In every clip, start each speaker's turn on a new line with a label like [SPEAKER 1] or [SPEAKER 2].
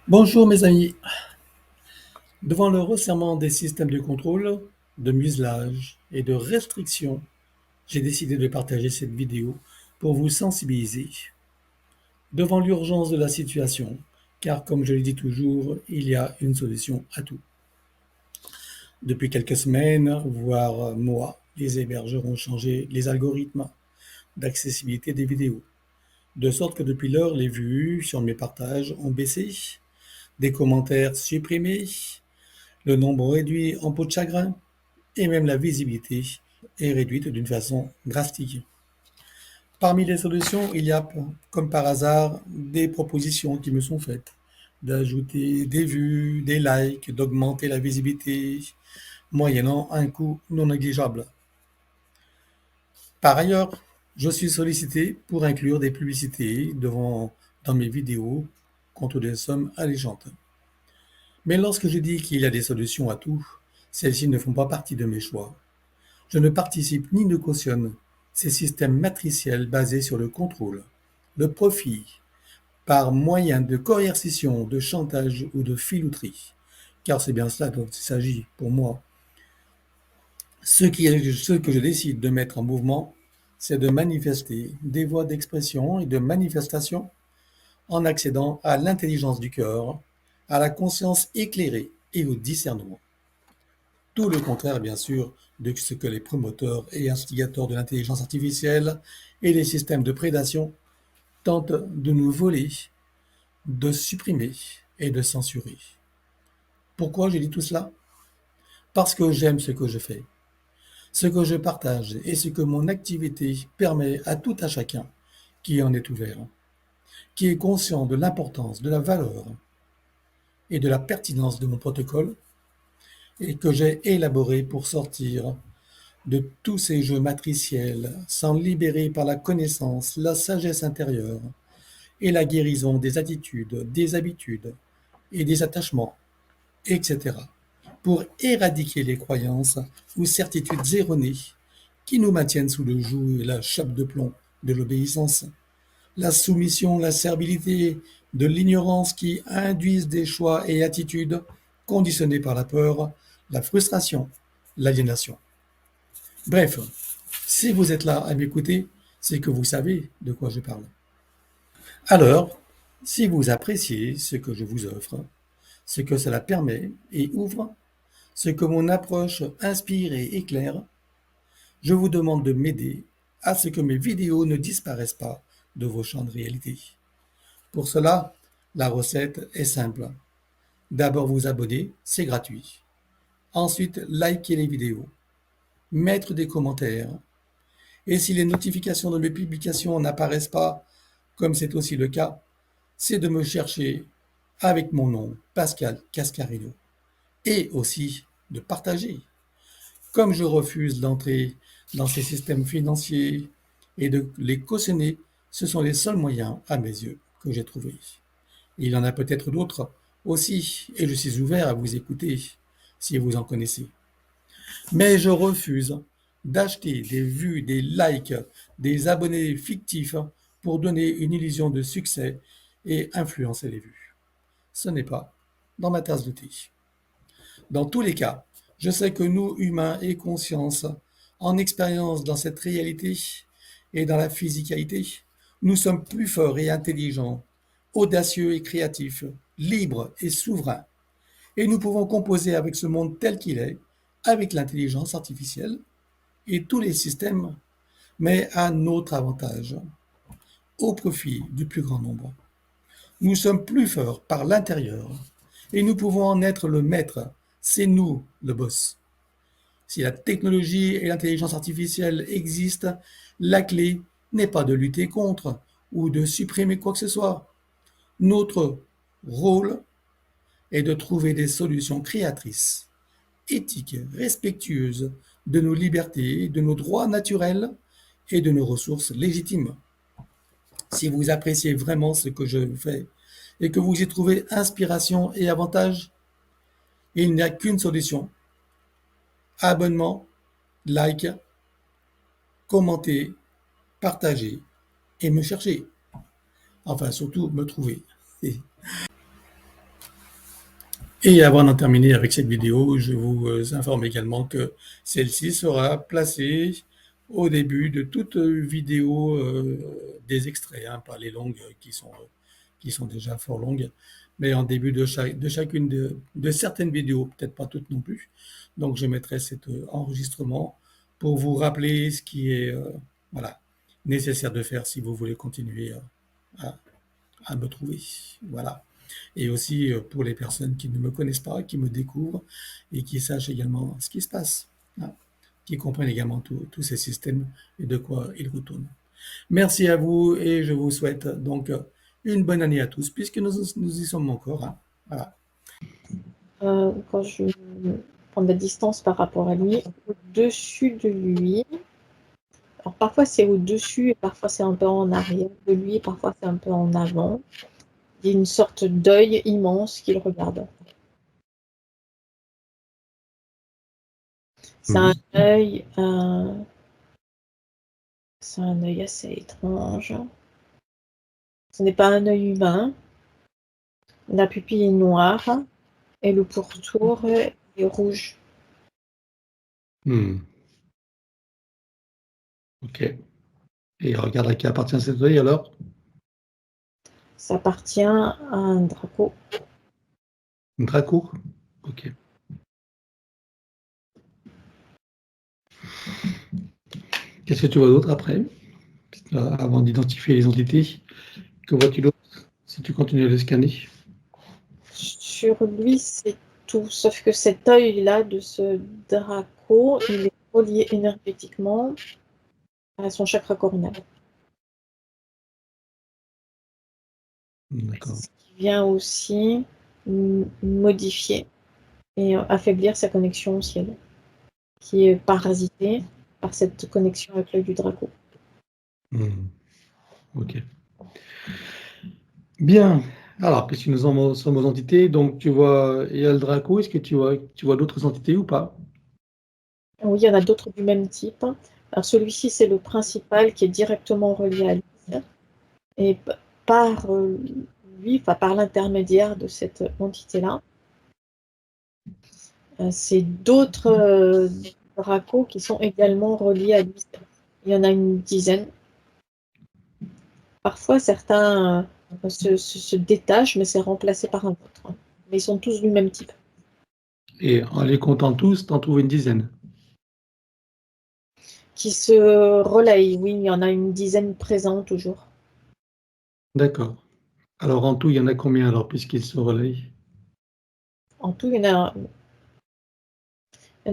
[SPEAKER 1] Bonjour mes amis. Devant le resserrement des systèmes de contrôle, de muselage et de restriction, j'ai décidé de partager cette vidéo pour vous sensibiliser devant l'urgence de la situation, car comme je le dis toujours, il y a une solution à tout. Depuis quelques semaines, voire mois, les hébergeurs ont changé les algorithmes d'accessibilité des vidéos, de sorte que depuis lors, les vues sur mes partages ont baissé, des commentaires supprimés, le nombre réduit en peau de chagrin et même la visibilité est réduite d'une façon drastique. Parmi les solutions, il y a, comme par hasard, des propositions qui me sont faites d'ajouter des vues, des likes, d'augmenter la visibilité, moyennant un coût non négligeable. Par ailleurs, je suis sollicité pour inclure des publicités dans mes vidéos contre des sommes alléchantes. Mais lorsque je dis qu'il y a des solutions à tout, celles-ci ne font pas partie de mes choix. Je ne participe ni ne cautionne ces systèmes matriciels basés sur le contrôle, le profit, par moyen de coercition, de chantage ou de filouterie. Car c'est bien cela dont il s'agit pour moi. Ce que je décide de mettre en mouvement, c'est de manifester des voies d'expression et de manifestation en accédant à l'intelligence du cœur, à la conscience éclairée et au discernement. Tout le contraire, bien sûr, de ce que les promoteurs et instigateurs de l'intelligence artificielle et les systèmes de prédation tentent de nous voler, de supprimer et de censurer. Pourquoi je dis tout cela? Parce que j'aime ce que je fais, ce que je partage et ce que mon activité permet à tout à chacun qui en est ouvert, qui est conscient de l'importance, de la valeur et de la pertinence de mon protocole et que j'ai élaboré pour sortir de tous ces jeux matriciels, s'en libérer par la connaissance, la sagesse intérieure et la guérison des attitudes, des habitudes et des attachements, etc., pour éradiquer les croyances ou certitudes erronées qui nous maintiennent sous le joug et la chape de plomb de l'obéissance, la soumission, la servilité, de l'ignorance qui induisent des choix et attitudes conditionnés par la peur, la frustration, l'aliénation. Bref, si vous êtes là à m'écouter, c'est que vous savez de quoi je parle. Alors, si vous appréciez ce que je vous offre, ce que cela permet et ouvre, ce que mon approche inspire et éclaire, je vous demande de m'aider à ce que mes vidéos ne disparaissent pas de vos champs de réalité. Pour cela, la recette est simple. D'abord vous abonner, c'est gratuit. Ensuite, liker les vidéos, mettre des commentaires. Et si les notifications de mes publications n'apparaissent pas, comme c'est aussi le cas, c'est de me chercher avec mon nom, Pascal Cascarino, et aussi de partager. Comme je refuse d'entrer dans ces systèmes financiers et de les cautionner, ce sont les seuls moyens, à mes yeux, que j'ai trouvés. Il y en a peut-être d'autres aussi, et je suis ouvert à vous écouter si vous en connaissez. Mais je refuse d'acheter des vues, des likes, des abonnés fictifs pour donner une illusion de succès et influencer les vues. Ce n'est pas dans ma tasse de thé. Dans tous les cas, je sais que nous, humains et conscience, en expérience dans cette réalité et dans la physicalité, nous sommes plus forts et intelligents, audacieux et créatifs, libres et souverains. Et nous pouvons composer avec ce monde tel qu'il est, avec l'intelligence artificielle et tous les systèmes, mais à notre avantage, au profit du plus grand nombre. Nous sommes plus forts par l'intérieur et nous pouvons en être le maître. C'est nous le boss. Si la technologie et l'intelligence artificielle existent, la clé n'est pas de lutter contre ou de supprimer quoi que ce soit. Notre rôle est de trouver des solutions créatrices, éthiques, respectueuses de nos libertés, de nos droits naturels et de nos ressources légitimes. Si vous appréciez vraiment ce que je fais et que vous y trouvez inspiration et avantage, il n'y a qu'une solution. Abonnement, like, commenter, partager et me chercher. Enfin, surtout me trouver. Et avant d'en terminer avec cette vidéo, je vous informe également que celle-ci sera placée au début de toute vidéo des extraits, hein, pas les longues qui sont déjà fort longues, mais en début de chacune de certaines vidéos, peut-être pas toutes non plus. Donc je mettrai cet enregistrement pour vous rappeler ce qui est voilà, nécessaire de faire si vous voulez continuer à, à me trouver. Voilà. Et aussi pour les personnes qui ne me connaissent pas, qui me découvrent et qui sachent également ce qui se passe, hein, qui comprennent également tous ces systèmes et de quoi ils retournent. Merci à vous et je vous souhaite donc une bonne année à tous puisque nous y sommes encore, hein. Voilà.
[SPEAKER 2] Quand je prends de la distance par rapport à lui, au-dessus de lui, alors parfois c'est au-dessus et parfois c'est un peu en arrière de lui, parfois c'est un peu en avant. Il y a une sorte d'œil immense qu'il regarde. C'est un œil, c'est un œil assez étrange. Ce n'est pas un œil humain. La pupille est noire et le pourtour est rouge.
[SPEAKER 1] Ok. Et regarde à qui appartient cet œil alors?
[SPEAKER 2] Ça appartient à un draco.
[SPEAKER 1] Draco? Ok. Qu'est-ce que tu vois d'autre après? Avant d'identifier les entités, que vois-tu d'autre si tu continues à le scanner?
[SPEAKER 2] Sur lui, c'est tout, sauf que cet œil-là de ce draco, il est relié énergétiquement à son chakra coronal.
[SPEAKER 1] D'accord.
[SPEAKER 2] Ce qui vient aussi modifier et affaiblir sa connexion au ciel, qui est parasitée par cette connexion avec l'œil du draco.
[SPEAKER 1] Ok. Bien. Alors, puisque nous en sommes aux entités, donc tu vois, il y a le Draco, est-ce que tu vois d'autres entités ou pas?
[SPEAKER 2] Oui, il y en a d'autres du même type. Alors celui-ci, c'est le principal qui est directement relié à lui. Et par lui, enfin, par l'intermédiaire de cette entité-là, c'est d'autres dracos qui sont également reliés à lui. Il y en a une dizaine. Parfois, certains se détachent, mais c'est remplacé par un autre. Mais ils sont tous du même type.
[SPEAKER 1] Et en les comptant tous, t'en trouves une dizaine.
[SPEAKER 2] Qui se relayent, oui, il y en a une dizaine présents toujours.
[SPEAKER 1] D'accord. Alors en tout, il y en a combien alors, puisqu'ils se relayent?
[SPEAKER 2] En tout, il y en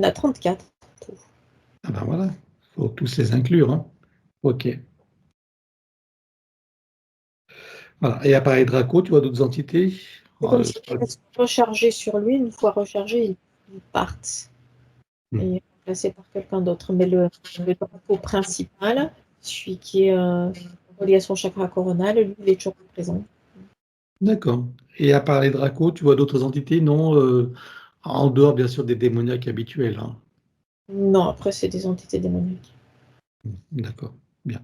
[SPEAKER 2] a 34.
[SPEAKER 1] Ah ben voilà, il faut tous les inclure, hein. Ok. Voilà. Et à part les Draco, tu vois d'autres entités?
[SPEAKER 2] C'est comme si ils restent rechargés sur lui, une fois rechargés, ils partent et remplacés par quelqu'un d'autre. Mais le drapeau principal, celui qui est relié à son chakra coronal, lui, il est toujours présent.
[SPEAKER 1] D'accord. Et à part les Draco, tu vois d'autres entités? Non, en dehors bien sûr des démoniaques habituels, hein.
[SPEAKER 2] Non, après, c'est des entités démoniaques.
[SPEAKER 1] D'accord, bien.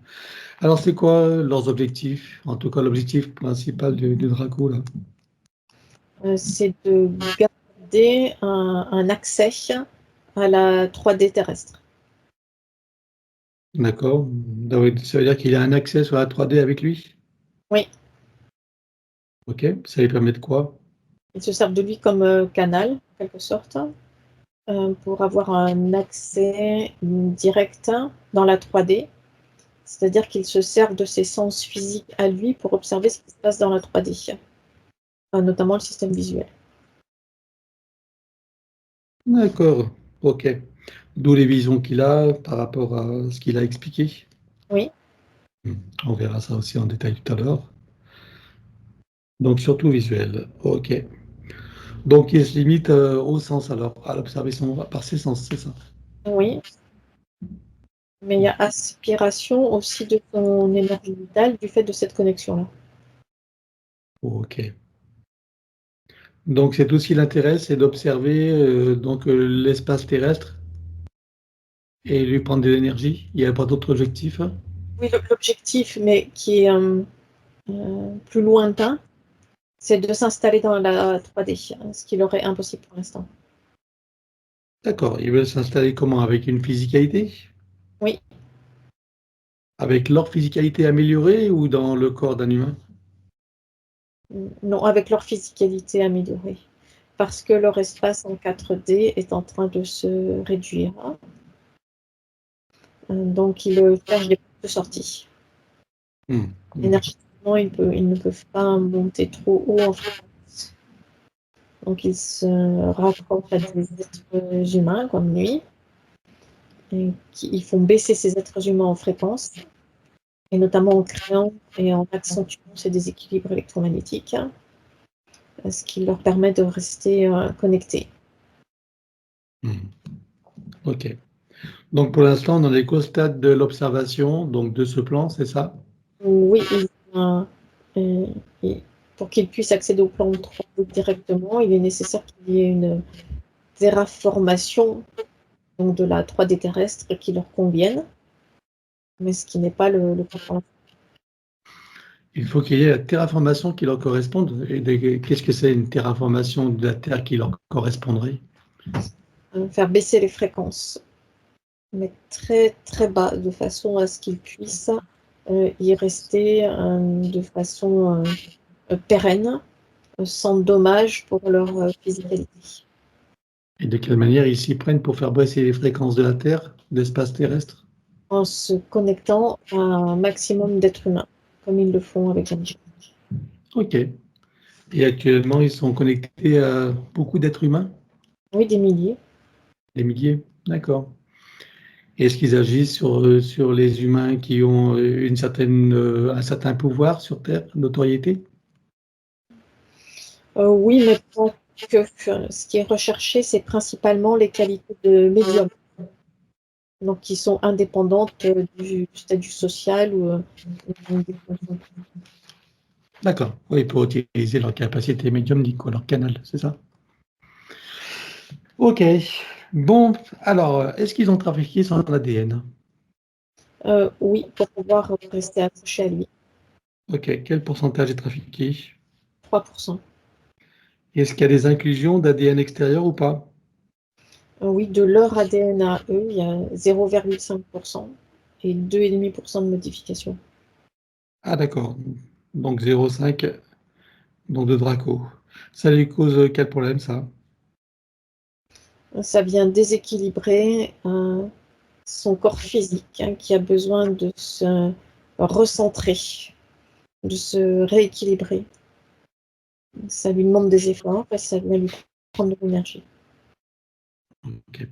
[SPEAKER 1] Alors c'est quoi leurs objectifs? En tout cas, l'objectif principal du Draco là?
[SPEAKER 2] C'est de garder un accès à la 3D terrestre.
[SPEAKER 1] D'accord. Donc, ça veut dire qu'il a un accès sur la 3D avec lui?
[SPEAKER 2] Oui,
[SPEAKER 1] Ok, ça lui permet de quoi?
[SPEAKER 2] ils se servent de lui comme canal, en quelque sorte, pour avoir un accès direct dans la 3D. C'est-à-dire qu'ils se servent de ses sens physiques à lui pour observer ce qui se passe dans la 3D, notamment le système visuel.
[SPEAKER 1] D'accord, ok. D'où les visions qu'il a par rapport à ce qu'il a expliqué.
[SPEAKER 2] Oui,
[SPEAKER 1] On verra ça aussi en détail tout à l'heure. Donc surtout visuel, ok. Donc il se limite au sens alors, à l'observation par ses sens, c'est ça?
[SPEAKER 2] oui, mais il y a aspiration aussi de son énergie vitale du fait de cette connexion-là.
[SPEAKER 1] Ok. Donc c'est tout ce qui l'intéresse, c'est d'observer l'espace terrestre et lui prendre de l'énergie. Il n'y a pas d'autre objectif, hein?
[SPEAKER 2] Oui, l'objectif, mais qui est plus lointain, C'est de s'installer dans la 3D, ce qui leur est impossible pour l'instant.
[SPEAKER 1] D'accord. Ils veulent s'installer comment? Avec une physicalité?
[SPEAKER 2] Oui,
[SPEAKER 1] Avec leur physicalité améliorée ou dans le corps d'un humain?
[SPEAKER 2] non, avec leur physicalité améliorée. Parce que leur espace en 4D est en train de se réduire. Donc ils cherchent des portes de sortie. Énergétiquement, ils ne peuvent pas monter trop haut en fréquence. Donc ils se raccrochent à des êtres humains comme lui, et ils font baisser ces êtres humains en fréquence, et notamment en créant et en accentuant ces déséquilibres électromagnétiques, ce qui leur permet de rester connectés.
[SPEAKER 1] Ok. Donc pour l'instant, on en est qu'au stade de l'observation, donc de ce plan, c'est ça?
[SPEAKER 2] Oui, et pour qu'ils puissent accéder au plan 3D directement, il est nécessaire qu'il y ait une terraformation donc de la 3D terrestre qui leur convienne, mais ce qui n'est pas le cas pour l'instant.
[SPEAKER 1] Il faut qu'il y ait la terraformation qui leur corresponde. Et qu'est-ce que c'est une terraformation de la Terre qui leur correspondrait?
[SPEAKER 2] Faire baisser les fréquences, mais très très bas, de façon à ce qu'ils puissent y rester de façon pérenne, sans dommage pour leur physicalité.
[SPEAKER 1] Et de quelle manière ils s'y prennent pour faire baisser les fréquences de la Terre, de l'espace terrestre?
[SPEAKER 2] En se connectant à un maximum d'êtres humains, comme ils le font avec Angie.
[SPEAKER 1] Ok. Et actuellement, ils sont connectés à beaucoup d'êtres humains?
[SPEAKER 2] Oui, des milliers.
[SPEAKER 1] Des milliers? D'accord. Est-ce qu'ils agissent sur les humains qui ont un certain pouvoir sur Terre, notoriété?
[SPEAKER 2] Oui, mais pas que. Ce qui est recherché, c'est principalement les qualités de médium, donc qui sont indépendantes du statut social ou des fonctions.
[SPEAKER 1] D'accord. Oui, pour utiliser leur capacité médiumnique, quoi, leur canal, c'est ça? Ok. Bon, alors, est-ce qu'ils ont trafiqué son ADN?
[SPEAKER 2] Oui, pour pouvoir rester accroché à lui.
[SPEAKER 1] Ok. Quel pourcentage est trafiqué?
[SPEAKER 2] 3%.
[SPEAKER 1] Est-ce qu'il y a des inclusions d'ADN extérieur ou pas?
[SPEAKER 2] Oui, de leur ADN à eux, il y a 0,5% et 2,5% de modification.
[SPEAKER 1] Ah, d'accord. Donc 0,5, donc de Draco. Ça lui cause quel problème, ça?
[SPEAKER 2] Ça vient déséquilibrer son corps physique, qui a besoin de se recentrer, de se rééquilibrer. Ça lui demande des efforts et ça va lui prendre de l'énergie.
[SPEAKER 1] Ok.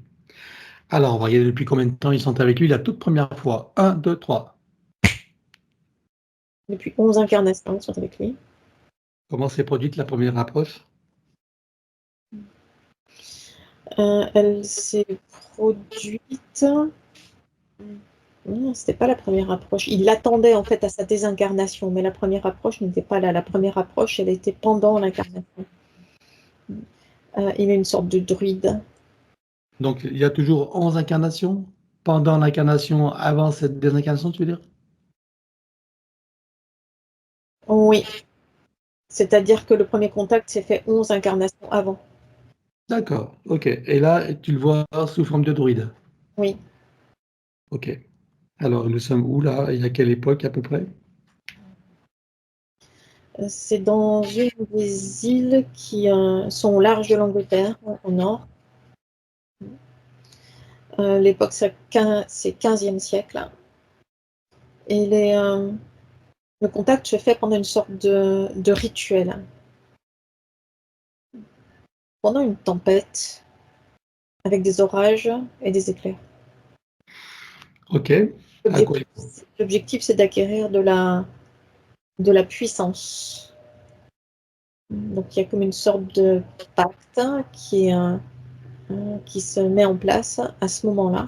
[SPEAKER 1] Alors, on va regarder depuis combien de temps ils sont avec lui la toute première fois. Un, 2, 3.
[SPEAKER 2] Depuis 11 incarnations, ils sont avec lui.
[SPEAKER 1] Comment s'est produite la première approche?
[SPEAKER 2] Elle s'est produite. Non, c'était pas la première approche. Il l'attendait en fait à sa désincarnation, mais la première approche n'était pas là. La première approche, elle était pendant l'incarnation. Il est une sorte de druide.
[SPEAKER 1] Donc, il y a toujours 11 incarnations? Pendant l'incarnation, avant cette désincarnation, tu veux dire?
[SPEAKER 2] Oui, c'est-à-dire que le premier contact s'est fait 11 incarnations avant.
[SPEAKER 1] D'accord, ok. Et là, tu le vois sous forme de druide.
[SPEAKER 2] Oui.
[SPEAKER 1] Ok. Alors, nous sommes où là? Et à quelle époque à peu près?
[SPEAKER 2] C'est dans une des îles qui sont au large de l'Angleterre, au nord. L'époque, c'est 15e siècle. Et le contact se fait pendant une sorte de rituel. Pendant une tempête, avec des orages et des éclairs.
[SPEAKER 1] Ok. À quoi?
[SPEAKER 2] L'objectif, c'est d'acquérir de la puissance. Donc, il y a comme une sorte de pacte qui se met en place à ce moment-là,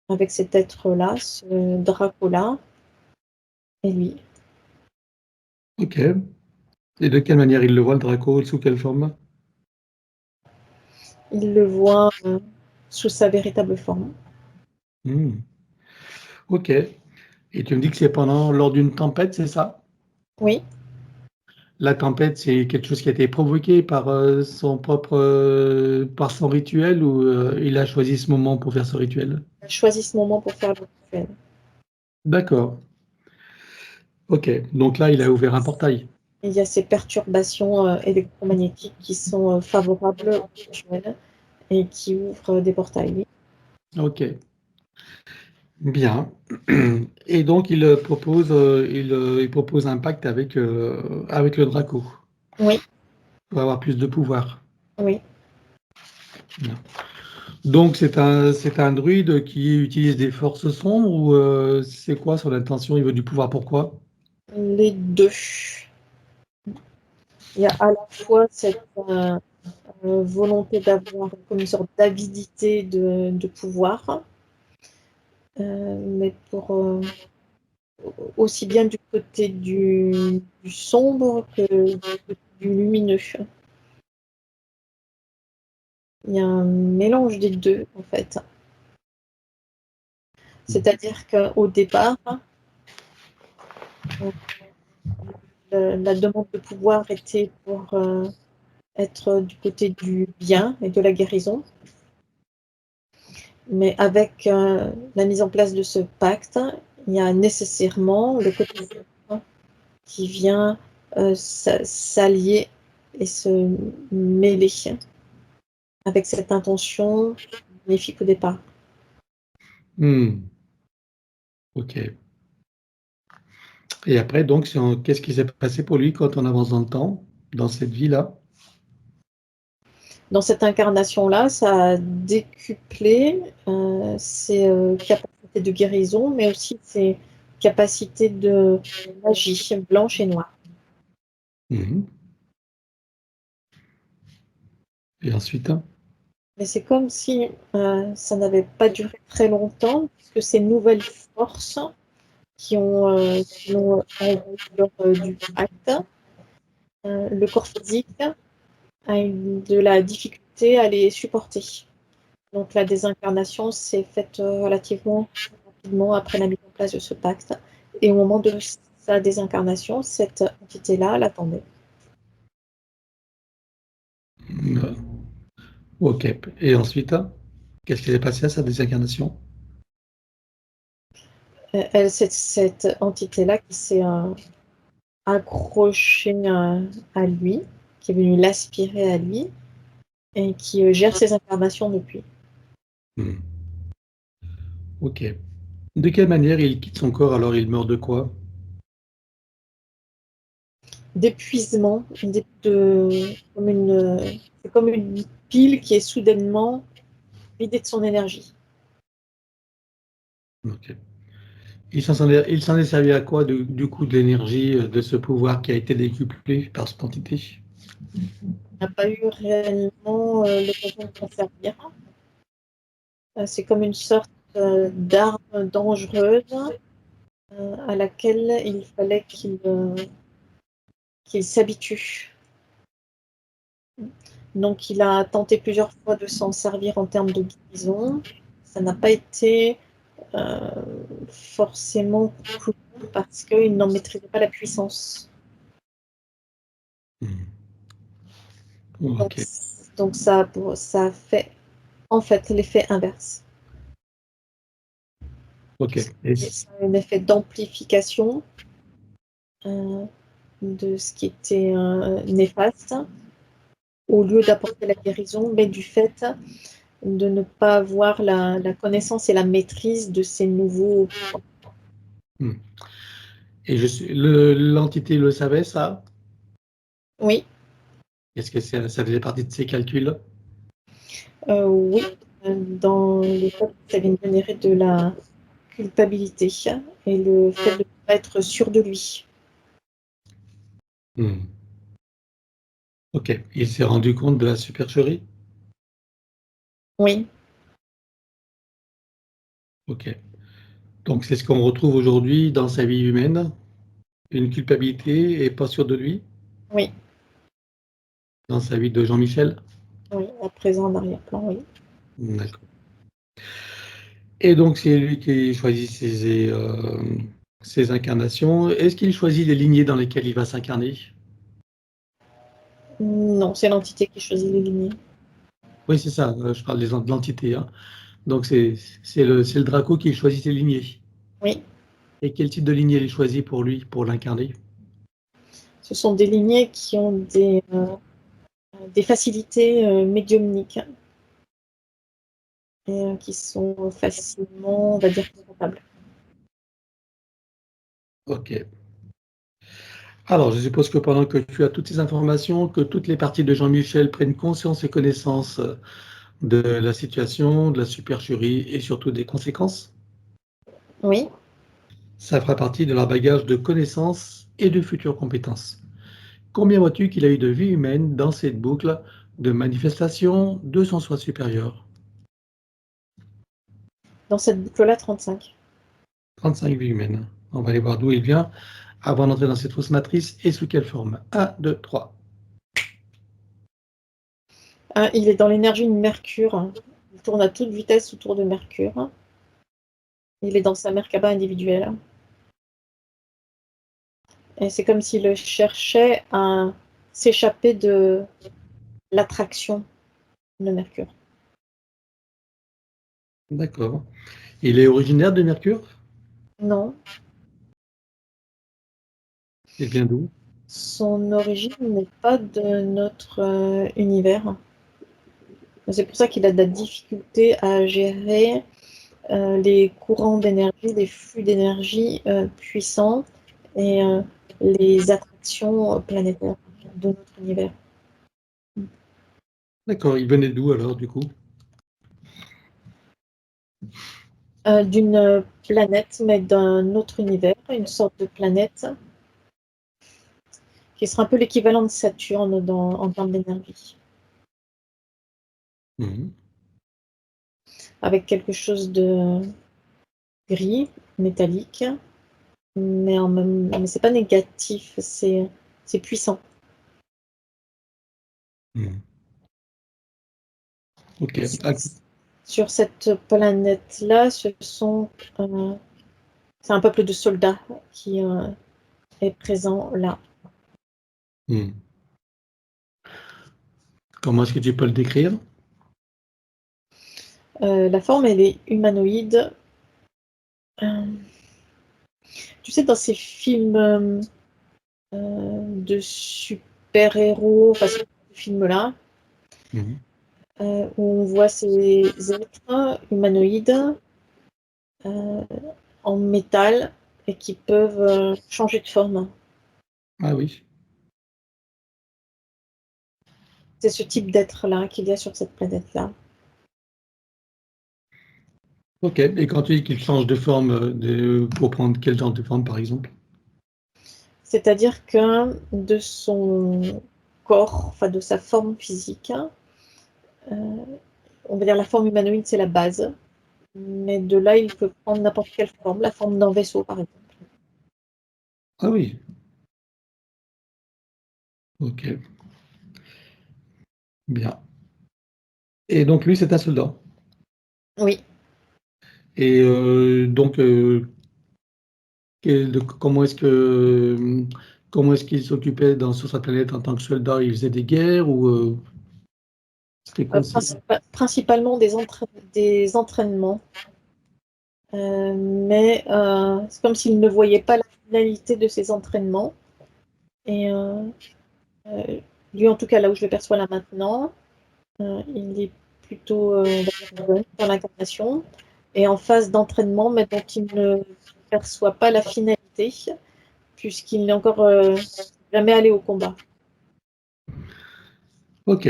[SPEAKER 2] avec cet être-là, ce Draco-là, et lui.
[SPEAKER 1] Ok. Et de quelle manière il le voit, le Draco? Sous quelle forme?
[SPEAKER 2] Il le voit sous sa véritable forme.
[SPEAKER 1] Hmm. Ok. Et tu me dis que c'est lors d'une tempête, c'est ça?
[SPEAKER 2] Oui,
[SPEAKER 1] La tempête, c'est quelque chose qui a été provoqué par par son rituel ou il a choisi ce moment pour faire ce rituel?
[SPEAKER 2] Il a choisi ce moment pour faire le rituel.
[SPEAKER 1] D'accord. Ok. Donc là, il a ouvert un portail.
[SPEAKER 2] Il y a ces perturbations électromagnétiques qui sont favorables au rituel et qui ouvrent des portails. Oui.
[SPEAKER 1] Ok. Bien. Et donc, il propose un pacte avec le Draco
[SPEAKER 2] Oui,
[SPEAKER 1] pour avoir plus de pouvoir.
[SPEAKER 2] oui.
[SPEAKER 1] Bien. Donc, c'est un druide qui utilise des forces sombres ou c'est quoi son intention? Il veut du pouvoir, pourquoi?
[SPEAKER 2] Les deux. Il y a à la fois cette volonté d'avoir comme une sorte d'avidité de pouvoir, mais pour aussi bien du côté du sombre que du lumineux. Il y a un mélange des deux, en fait. C'est-à-dire qu'au départ, la demande de pouvoir était pour être du côté du bien et de la guérison. Mais avec la mise en place de ce pacte, il y a nécessairement le côté qui vient s'allier et se mêler avec cette intention bénéfique au départ.
[SPEAKER 1] Hmm. Ok. Et après, donc, qu'est-ce qui s'est passé pour lui quand on avance dans le temps, dans cette vie-là?
[SPEAKER 2] Dans cette incarnation-là, ça a décuplé ses capacités de guérison, mais aussi ses capacités de magie blanche et noire.
[SPEAKER 1] Mhm. Et ensuite?
[SPEAKER 2] Mais c'est comme si ça n'avait pas duré très longtemps, puisque ces nouvelles forces qui l'ont envahi lors du pacte, le corps physique a eu de la difficulté à les supporter. Donc la désincarnation s'est faite relativement rapidement après la mise en place de ce pacte. Et au moment de sa désincarnation, cette entité-là l'attendait.
[SPEAKER 1] Euh, Ok. Et ensuite, qu'est-ce qui s'est passé à sa désincarnation?
[SPEAKER 2] Elle, c'est cette entité-là qui s'est accrochée à lui, qui est venue l'aspirer à lui, et qui gère ses incarnations depuis.
[SPEAKER 1] Hmm. Ok. De quelle manière il quitte son corps alors il meurt de quoi?
[SPEAKER 2] D'épuisement, c'est comme une pile qui est soudainement vidée de son énergie.
[SPEAKER 1] Ok. Il s'en est servi à quoi du coup de l'énergie de ce pouvoir qui a été décuplé par cette entité?
[SPEAKER 2] On n'a pas eu réellement l'occasion de s'en servir. C'est comme une sorte d'arme dangereuse à laquelle il fallait qu'il s'habitue. Donc il a tenté plusieurs fois de s'en servir en termes de guérison. Ça n'a pas été euh, forcément cool parce qu'il n'en maîtrisait pas la puissance.
[SPEAKER 1] Hmm.
[SPEAKER 2] Donc,
[SPEAKER 1] Ok.
[SPEAKER 2] donc ça a fait en fait l'effet inverse.
[SPEAKER 1] Ok.
[SPEAKER 2] C'est un effet d'amplification euh, de ce qui était néfaste, au lieu d'apporter la guérison, mais du fait de ne pas avoir la connaissance et la maîtrise de ces nouveaux.
[SPEAKER 1] Hmm. Et l'entité le savait, ça?
[SPEAKER 2] Oui,
[SPEAKER 1] Est-ce que ça faisait partie de ses calculs?
[SPEAKER 2] oui, dans le fait que ça vient générer de la culpabilité et le fait de ne pas être sûr de lui.
[SPEAKER 1] Hmm. Ok. Il s'est rendu compte de la supercherie?
[SPEAKER 2] Oui,
[SPEAKER 1] Ok. Donc c'est ce qu'on retrouve aujourd'hui dans sa vie humaine, une culpabilité et pas sûr de lui,
[SPEAKER 2] oui,
[SPEAKER 1] dans sa vie de Jean-Michel.
[SPEAKER 2] oui, à présent en arrière-plan, oui.
[SPEAKER 1] D'accord. Et donc c'est lui qui choisit ses incarnations. Est-ce qu'il choisit les lignées dans lesquelles il va s'incarner?
[SPEAKER 2] Non, c'est l'entité qui choisit les lignées.
[SPEAKER 1] Oui, c'est ça, je parle de l'entité, hein. Donc c'est le Draco qui choisit ses lignées.
[SPEAKER 2] Oui,
[SPEAKER 1] Et quel type de lignée il choisit pour lui, pour l'incarner?
[SPEAKER 2] ce sont des lignées qui ont des facilités médiumniques et qui sont facilement, on va dire, comptables.
[SPEAKER 1] Ok. Alors, je suppose que pendant que tu as toutes ces informations, que toutes les parties de Jean-Michel prennent conscience et connaissance de la situation, de la supercherie et surtout des conséquences.
[SPEAKER 2] Oui.
[SPEAKER 1] Ça fera partie de leur bagage de connaissances et de futures compétences. Combien vois-tu qu'il a eu de vie humaine dans cette boucle de manifestation de son soi supérieur?
[SPEAKER 2] Dans cette boucle-là, 35.
[SPEAKER 1] 35 vies humaines. On va aller voir d'où il vient avant d'entrer dans cette fausse matrice et sous quelle forme. 1, 2, 3.
[SPEAKER 2] Il est dans l'énergie de Mercure. Il tourne à toute vitesse autour de Mercure. Il est dans sa Merkaba individuelle. Et c'est comme s'il cherchait à s'échapper de l'attraction de Mercure.
[SPEAKER 1] D'accord. Il est originaire de Mercure?
[SPEAKER 2] Non,
[SPEAKER 1] Il vient d'où?
[SPEAKER 2] son origine n'est pas de notre univers. C'est pour ça qu'il a de la difficulté à gérer les courants d'énergie, les flux d'énergie puissants et les attractions planétaires de notre univers.
[SPEAKER 1] D'accord. Il venait d'où alors, du coup?
[SPEAKER 2] D'une planète, mais d'un autre univers, une sorte de planète qui sera un peu l'équivalent de Saturne en termes d'énergie,
[SPEAKER 1] Mhm.
[SPEAKER 2] avec quelque chose de gris, métallique, mais c'est pas négatif, c'est puissant.
[SPEAKER 1] Mhm. Ok. Ah,
[SPEAKER 2] Sur cette planète-là, c'est un peuple de soldats qui est présent là.
[SPEAKER 1] mhm. Comment est-ce que tu peux le décrire?
[SPEAKER 2] La forme, elle est humanoïde. Euh, tu sais, dans ces films de super-héros, enfin, ce film-là,
[SPEAKER 1] Mhm.
[SPEAKER 2] où on voit ces êtres humanoïdes euh, en métal et qui peuvent changer de forme.
[SPEAKER 1] Ah oui.
[SPEAKER 2] C'est ce type d'être-là qu'il y a sur cette planète-là.
[SPEAKER 1] Ok. Et quand tu dis qu'il change de forme, pour prendre quel genre de forme, par exemple?
[SPEAKER 2] C'est-à-dire que de son corps, enfin de sa forme physique, euh, on va dire la forme humanoïde, c'est la base. Mais de là, il peut prendre n'importe quelle forme, la forme d'un vaisseau, par exemple.
[SPEAKER 1] Ah oui. Ok. Bien. Et donc lui, c'est un soldat.
[SPEAKER 2] Oui.
[SPEAKER 1] Et donc, comment est-ce qu'il s'occupait sur sa planète en tant que soldat? Il faisait des guerres ou c'était quoi
[SPEAKER 2] Principalement des entraînements. Mais c'est comme s'il ne voyait pas la finalité de ces entraînements. Et euh, lui, en tout cas, là où je le perçois là maintenant, il est plutôt on va dire, jeune dans l'incarnation et en phase d'entraînement, mais dont il ne perçoit pas la finalité, puisqu'il n'est encore jamais allé au combat.
[SPEAKER 1] Ok.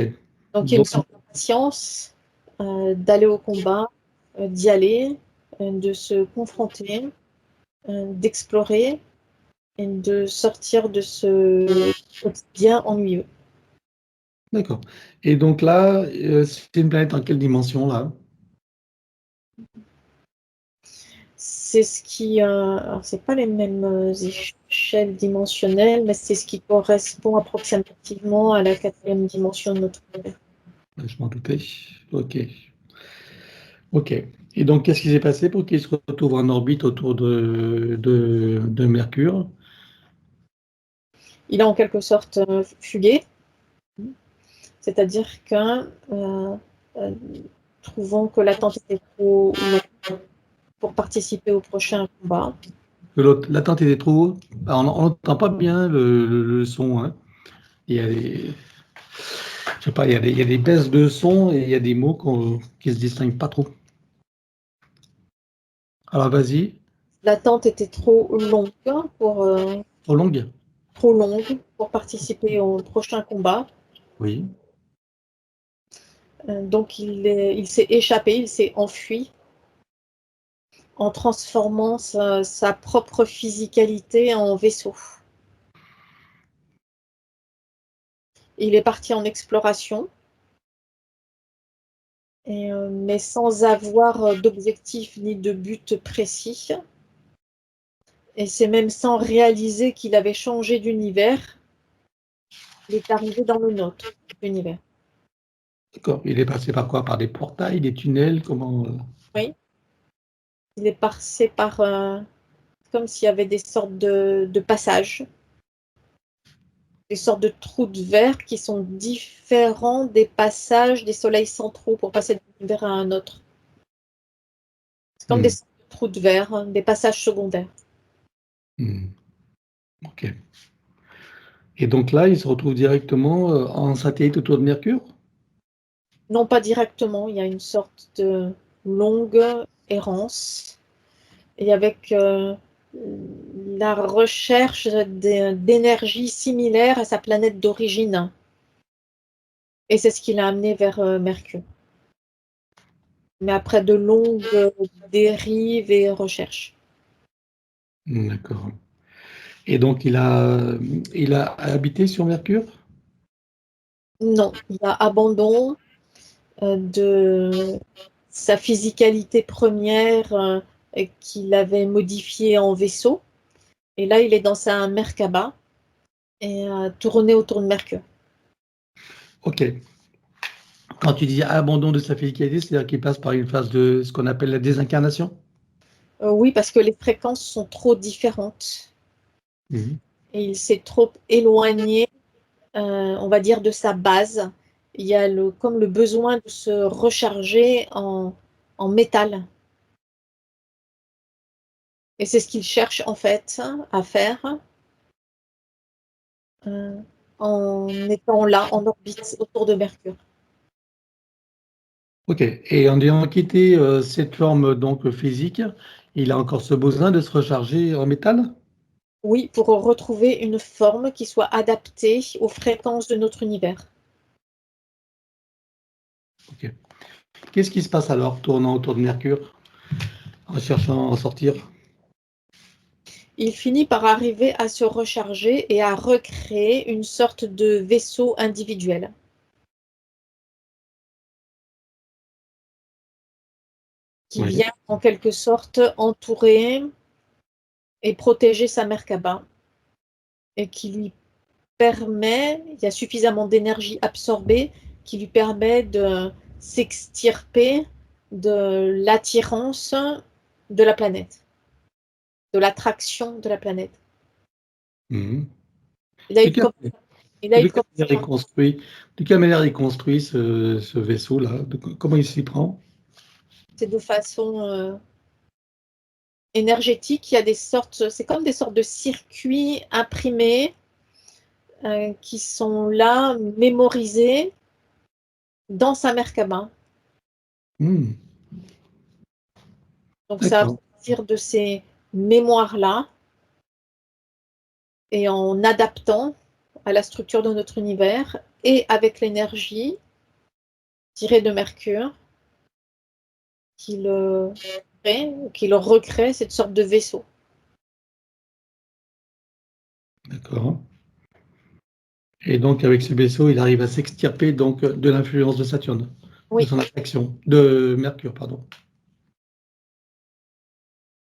[SPEAKER 2] Donc il y a une
[SPEAKER 1] Donc,
[SPEAKER 2] sorte d'impatience d'aller au combat, d'y aller, de se confronter, d'explorer et de sortir de ce quotidien ennuyeux.
[SPEAKER 1] d'accord. Et donc là, c'est une planète en quelle dimension là?
[SPEAKER 2] C'est ce qui, alors c'est pas les mêmes échelles dimensionnelles, mais c'est ce qui correspond approximativement à la quatrième dimension de notre univers.
[SPEAKER 1] Je m'en doutais. Ok. Ok. Et donc, qu'est-ce qui s'est passé pour qu'il se retrouve en orbite autour de Mercure?
[SPEAKER 2] Il a en quelque sorte fugué C'est-à-dire que, trouvant que l'attente était trop longue pour participer au prochain combat.
[SPEAKER 1] L'attente était trop haute. On n'entend pas bien le son. Hein. Il y a des, je sais pas, il y a des baisses de son et il y a des mots qui se distinguent pas trop. Alors vas-y.
[SPEAKER 2] L'attente était trop longue pour
[SPEAKER 1] Trop longue?
[SPEAKER 2] trop longue pour participer au prochain combat.
[SPEAKER 1] Oui.
[SPEAKER 2] Donc il s'est échappé, il s'est enfui en transformant sa propre physicalité en vaisseau. Il est parti en exploration, mais sans avoir d'objectif ni de but précis. Et c'est même sans réaliser qu'il avait changé d'univers. Il est arrivé dans le nôtre univers.
[SPEAKER 1] D'accord. Il est passé par quoi? Par des portails, des tunnels? Comment?
[SPEAKER 2] Oui, il est passé par comme s'il y avait des sortes de passages, des sortes de trous de verre qui sont différents des passages des soleils centraux pour passer d'un univers à un autre. C'est comme des sortes de trous de verre, des passages secondaires.
[SPEAKER 1] Ok. Et donc là, il se retrouve directement en satellite autour de Mercure?
[SPEAKER 2] Non pas directement, il y a une sorte de longue errance et avec la recherche d'énergie similaire à sa planète d'origine. Et c'est ce qui l'a amené vers Mercure. Mais après de longues dérives et recherches.
[SPEAKER 1] D'accord. Et donc il a habité sur Mercure?
[SPEAKER 2] Non, il y a abandon de sa physicalité première qu'il avait modifiée en vaisseau. Et là, il est dans sa Merkaba et tourné autour de Mercure.
[SPEAKER 1] Ok. Quand tu dis abandon de sa physicalité, c'est-à-dire qu'il passe par une phase de ce qu'on appelle la désincarnation?
[SPEAKER 2] Oui, parce que les fréquences sont trop différentes.
[SPEAKER 1] Mhm.
[SPEAKER 2] Et il s'est trop éloigné, on va dire, de sa base. Il y a comme le besoin de se recharger en métal. Et c'est ce qu'il cherche en fait à faire en étant là, en orbite autour de Mercure.
[SPEAKER 1] Ok. Et en ayant quitté cette forme donc physique, il a encore ce besoin de se recharger en métal?
[SPEAKER 2] Oui, pour retrouver une forme qui soit adaptée aux fréquences de notre univers.
[SPEAKER 1] Ok. Qu'est-ce qui se passe alors, tournant autour de Mercure, en cherchant à en sortir?
[SPEAKER 2] Il finit par arriver à se recharger et à recréer une sorte de vaisseau individuel. Qui
[SPEAKER 1] Oui.
[SPEAKER 2] vient en quelque sorte entourer et protéger sa Merkaba et qui lui permet, il y a suffisamment d'énergie absorbée qui lui permet de s'extirper de l'attirance de la planète, de l'attraction de la planète.
[SPEAKER 1] Mhm.
[SPEAKER 2] Il a
[SPEAKER 1] De
[SPEAKER 2] eu
[SPEAKER 1] quelle,
[SPEAKER 2] comme, il a
[SPEAKER 1] de
[SPEAKER 2] eu
[SPEAKER 1] quelle
[SPEAKER 2] comme
[SPEAKER 1] manière il construit, de quelle manière il construit ce vaisseau-là? Comment il s'y prend?
[SPEAKER 2] c'est de façon énergétique. Il y a des sortes, c'est comme des sortes de circuits imprimés qui sont là, mémorisés dans sa Merkaba.
[SPEAKER 1] Hmm.
[SPEAKER 2] Donc c'est à
[SPEAKER 1] D'accord.
[SPEAKER 2] partir de ces mémoires-là et en adaptant à la structure de notre univers et avec l'énergie tirée de Mercure qu'il qu'il recrée cette sorte de vaisseau.
[SPEAKER 1] D'accord. Et donc, avec ce vaisseau, il arrive à s'extirper donc de l'influence de Saturne, de
[SPEAKER 2] Oui,
[SPEAKER 1] son attraction, de Mercure, pardon.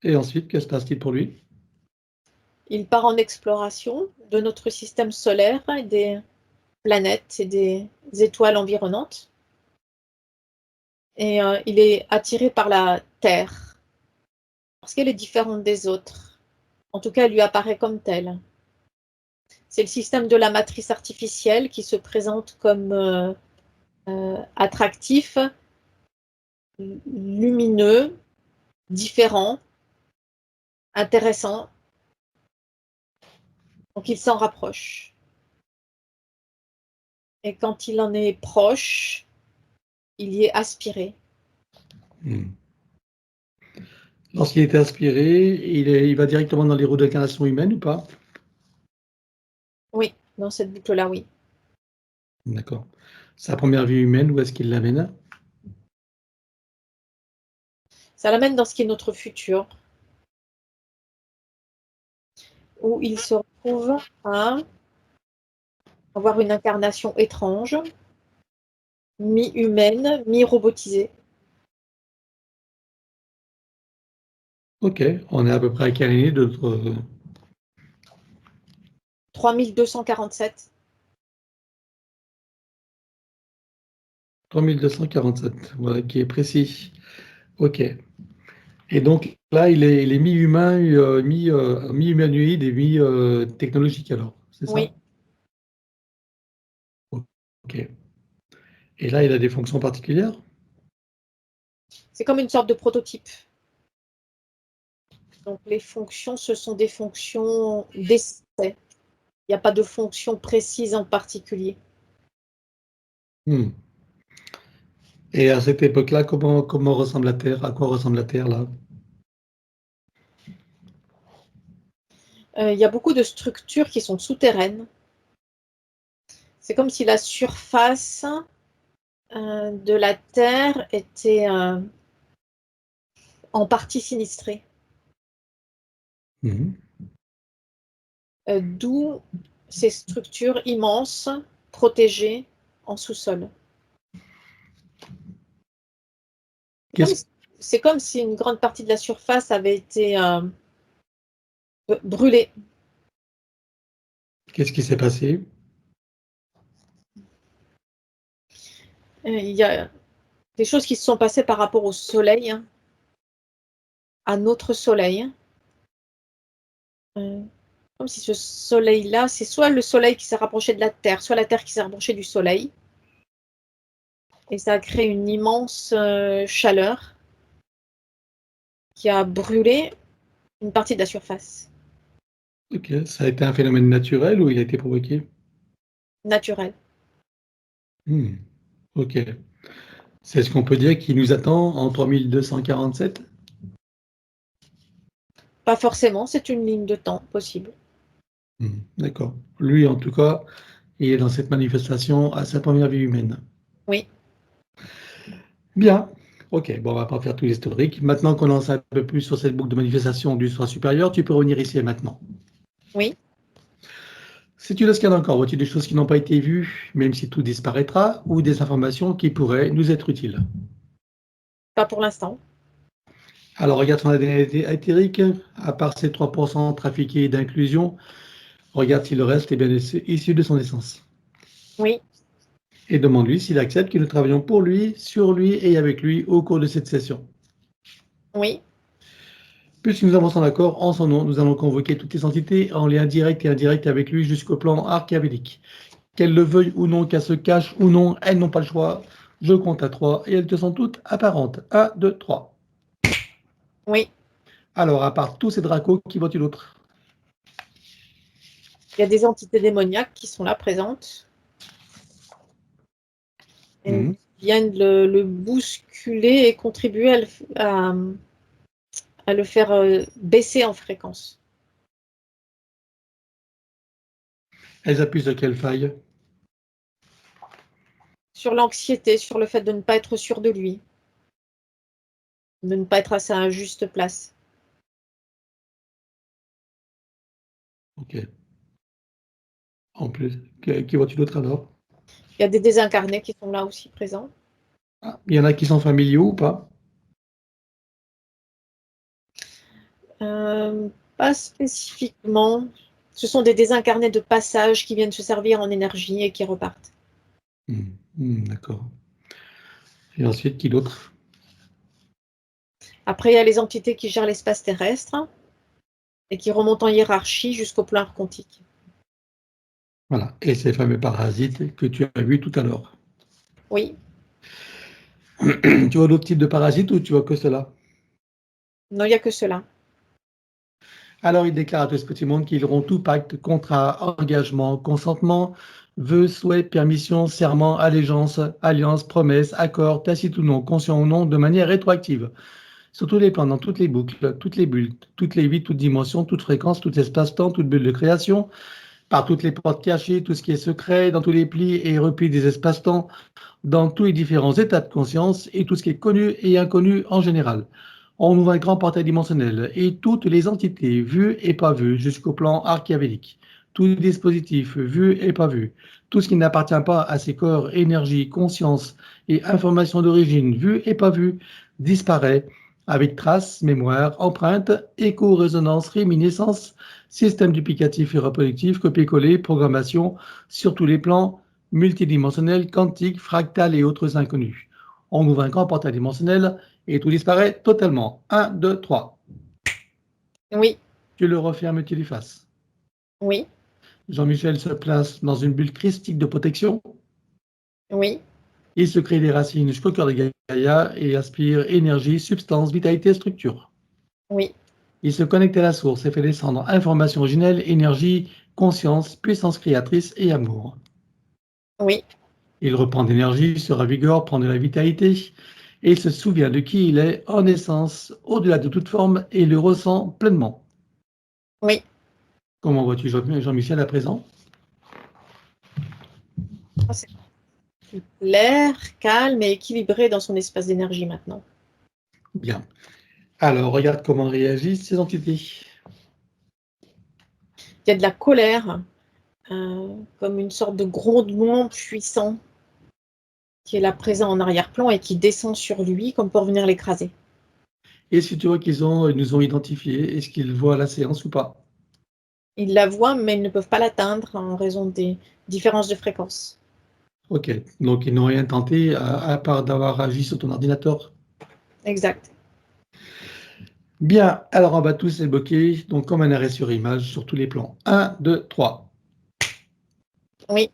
[SPEAKER 1] Et ensuite, que se passe-t-il pour lui?
[SPEAKER 2] il part en exploration de notre système solaire et des planètes et des étoiles environnantes. Et il est attiré par la Terre parce qu'elle est différente des autres. En tout cas, elle lui apparaît comme telle. C'est le système de la matrice artificielle qui se présente comme attractif, lumineux, différent, intéressant. Donc il s'en rapproche. Et quand il en est proche, il y est aspiré.
[SPEAKER 1] Hmm. Lorsqu'il est aspiré, il va directement dans les roues d'incarnation humaine ou pas?
[SPEAKER 2] Oui, dans cette boucle-là, oui.
[SPEAKER 1] D'accord. Sa première vie humaine, où est-ce qu'il l'amène?
[SPEAKER 2] Ça l'amène dans ce qui est notre futur, où il se retrouve à avoir une incarnation étrange, mi-humaine, mi-robotisée.
[SPEAKER 1] Ok, on est à peu près à quelle année de notre...
[SPEAKER 2] 3247.
[SPEAKER 1] 3247, voilà, qui est précis. Ok. Et donc là, il est mi-humain, mi-humanoïde et mi-technologique alors, c'est
[SPEAKER 2] Oui,
[SPEAKER 1] ça? Ok. Et là, il a des fonctions particulières?
[SPEAKER 2] c'est comme une sorte de prototype. Donc les fonctions, ce sont des fonctions d'essai. Il n'y a pas de fonction précise en particulier.
[SPEAKER 1] Hmm. Et à cette époque-là, comment ressemble la Terre? À quoi ressemble la Terre là?
[SPEAKER 2] Il y a beaucoup de structures qui sont souterraines. C'est comme si la surface de la Terre était en partie sinistrée.
[SPEAKER 1] Mhm.
[SPEAKER 2] D'où ces structures immenses, protégées en sous-sol.
[SPEAKER 1] Qu'est-ce
[SPEAKER 2] C'est comme si une grande partie de la surface avait été brûlée.
[SPEAKER 1] qu'est-ce qui s'est passé?
[SPEAKER 2] Il y a des choses qui se sont passées par rapport au Soleil, à notre Soleil. Comme si ce Soleil-là, c'est soit le Soleil qui s'est rapproché de la Terre, soit la Terre qui s'est rapprochée du Soleil. Et ça a créé une immense chaleur qui a brûlé une partie de la surface
[SPEAKER 1] Ok, ça a été un phénomène naturel ou il a été provoqué?
[SPEAKER 2] naturelle.
[SPEAKER 1] Hmm. Ok. C'est ce qu'on peut dire qui nous attend en 3247?
[SPEAKER 2] Pas forcément, c'est une ligne de temps possible.
[SPEAKER 1] Hmm. D'accord. Lui, en tout cas, il est dans cette manifestation à sa première vie humaine.
[SPEAKER 2] Oui,
[SPEAKER 1] Bien. Ok, bon, on va pas faire tout l'historique. Maintenant qu'on en sait un peu plus sur cette boucle de manifestation du soi supérieur, tu peux revenir ici et maintenant.
[SPEAKER 2] oui,
[SPEAKER 1] Si tu le scannes encore, vois-tu des choses qui n'ont pas été vues, même si tout disparaîtra, ou des informations qui pourraient nous être utiles?
[SPEAKER 2] pas pour l'instant.
[SPEAKER 1] Alors, regarde son ADN éthérique, à part ces 3% trafiqués d'inclusion, regarde si le reste est bien issu de son essence.
[SPEAKER 2] Oui,
[SPEAKER 1] Et demande-lui s'il accepte que nous travaillions pour lui, sur lui et avec lui au cours de cette session.
[SPEAKER 2] oui,
[SPEAKER 1] Puisque nous avons son accord, en son nom, nous allons convoquer toutes les entités en lien direct et indirect avec lui jusqu'au plan archavélique. Qu'elles le veuillent ou non, qu'elles se cachent ou non, elles n'ont pas le choix. Je compte à 3 et elles te sont toutes apparentes. 1, 2, 3.
[SPEAKER 2] oui.
[SPEAKER 1] Alors, à part tous ces dracos, qui vois-tu d'autre?
[SPEAKER 2] Il y a des entités démoniaques qui sont là présentes et
[SPEAKER 1] Mhm.
[SPEAKER 2] qui viennent le bousculer et contribuer à le faire baisser en fréquence.
[SPEAKER 1] Elles appuient sur quelle faille?
[SPEAKER 2] Sur l'anxiété, sur le fait de ne pas être sûr de lui, de ne pas être à sa juste place.
[SPEAKER 1] Ok. En plus, qui vois-tu d'autre alors?
[SPEAKER 2] Il y a des désincarnés qui sont là aussi présents.
[SPEAKER 1] Ah, il y en a qui sont familiaux ou pas?
[SPEAKER 2] Pas spécifiquement. Ce sont des désincarnés de passage qui viennent se servir en énergie et qui repartent.
[SPEAKER 1] D'accord. Et ensuite, qui d'autre?
[SPEAKER 2] Après, il y a les entités qui gèrent l'espace terrestre et qui remontent en hiérarchie jusqu'au plan quantique.
[SPEAKER 1] Voilà, et ces fameux parasites que tu as vus tout à l'heure.
[SPEAKER 2] Oui.
[SPEAKER 1] Tu vois d'autres types de parasites ou tu vois que cela?
[SPEAKER 2] Non, il n'y a que cela.
[SPEAKER 1] Alors ils déclarent à tout ce petit monde qu'ils auront tout pacte, contrat, engagement, consentement, vœux, souhaits, permission, serment, allégeance, alliance, promesse, accord, tacite ou non, conscient ou non, de manière rétroactive. Sur tous les plans, dans toutes les boucles, toutes les bulles, toutes les vies, toutes dimensions, toutes fréquences, tout espace-temps, toute bulle de création, par toutes les portes cachées, tout ce qui est secret, dans tous les plis et replis des espaces-temps, dans tous les différents états de conscience et tout ce qui est connu et inconnu en général. On ouvre un grand portail dimensionnel et toutes les entités vues et pas vues jusqu'au plan archiavélique, tout dispositif vu et pas vu, tout ce qui n'appartient pas à ces corps, énergie, conscience et information d'origine vue et pas vue disparaît avec traces, mémoire, empreintes, écho, résonance, réminiscence, système duplicatif et reproductif, copier-coller, programmation sur tous les plans multidimensionnels, quantiques, fractales et autres inconnus. On ouvre un grand portail dimensionnel et tout disparaît totalement. 1, 2, 3.
[SPEAKER 2] Oui,
[SPEAKER 1] Tu le refermes, tu l'effaces.
[SPEAKER 2] oui,
[SPEAKER 1] Jean-Michel se place dans une bulle christique de protection.
[SPEAKER 2] oui,
[SPEAKER 1] Il se crée des racines jusqu'au cœur de Gaïa et aspire énergie, substance, vitalité, structure.
[SPEAKER 2] oui,
[SPEAKER 1] Il se connecte à la source et fait descendre information originelle, énergie, conscience, puissance créatrice et amour.
[SPEAKER 2] oui,
[SPEAKER 1] Il reprend d'énergie, se ravigore, prend de la vitalité et il se souvient de qui il est en essence, au-delà de toute forme et le ressent pleinement.
[SPEAKER 2] oui.
[SPEAKER 1] Comment vois-tu Jean-Michel à présent?
[SPEAKER 2] Ah, c'est plus clair, calme et équilibré dans son espace d'énergie maintenant.
[SPEAKER 1] Bien. Alors, regarde comment réagissent ces entités.
[SPEAKER 2] Il y a de la colère, comme une sorte de grondement puissant qui est là présent en arrière-plan et qui descend sur lui comme pour venir l'écraser.
[SPEAKER 1] Est-ce que tu vois qu'ils nous ont identifiés? Est-ce qu'ils voient la séance ou pas?
[SPEAKER 2] Ils la voient, mais ils ne peuvent pas l'atteindre en raison des différences de fréquence.
[SPEAKER 1] Ok, donc ils n'ont rien tenté à part d'avoir agi sur ton ordinateur.
[SPEAKER 2] Exact.
[SPEAKER 1] Bien, alors on va tous évoquer, donc comme un arrêt sur image sur tous les plans. 1, 2, 3.
[SPEAKER 2] Oui,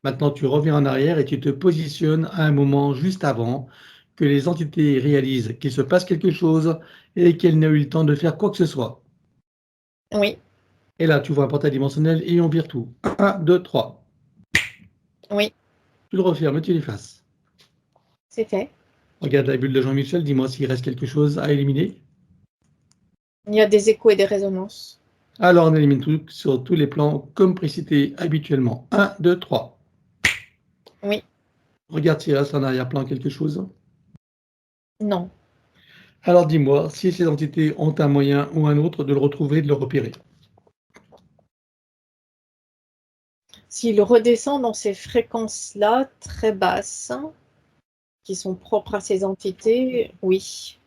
[SPEAKER 1] Maintenant, tu reviens en arrière et tu te positionnes à un moment juste avant que les entités réalisent qu'il se passe quelque chose et qu'elles n'aient eu le temps de faire quoi que ce soit.
[SPEAKER 2] oui,
[SPEAKER 1] Et là, tu vois un portail dimensionnel et on vire tout. 1, 2, 3.
[SPEAKER 2] oui,
[SPEAKER 1] Tu le refermes et tu l'effaces.
[SPEAKER 2] c'est fait.
[SPEAKER 1] Regarde la bulle de Jean-Michel, dis-moi s'il reste quelque chose à éliminer.
[SPEAKER 2] Il y a des échos et des résonances.
[SPEAKER 1] Alors, on élimine tout sur tous les plans comme précité habituellement. 1, 2, 3.
[SPEAKER 2] Oui,
[SPEAKER 1] Regarde s'il reste en arrière-plan quelque chose.
[SPEAKER 2] non.
[SPEAKER 1] Alors dis-moi si ces entités ont un moyen ou un autre de le retrouver, de le repérer.
[SPEAKER 2] S'il redescend dans ces fréquences-là, très basses, qui sont propres à ces entités, oui.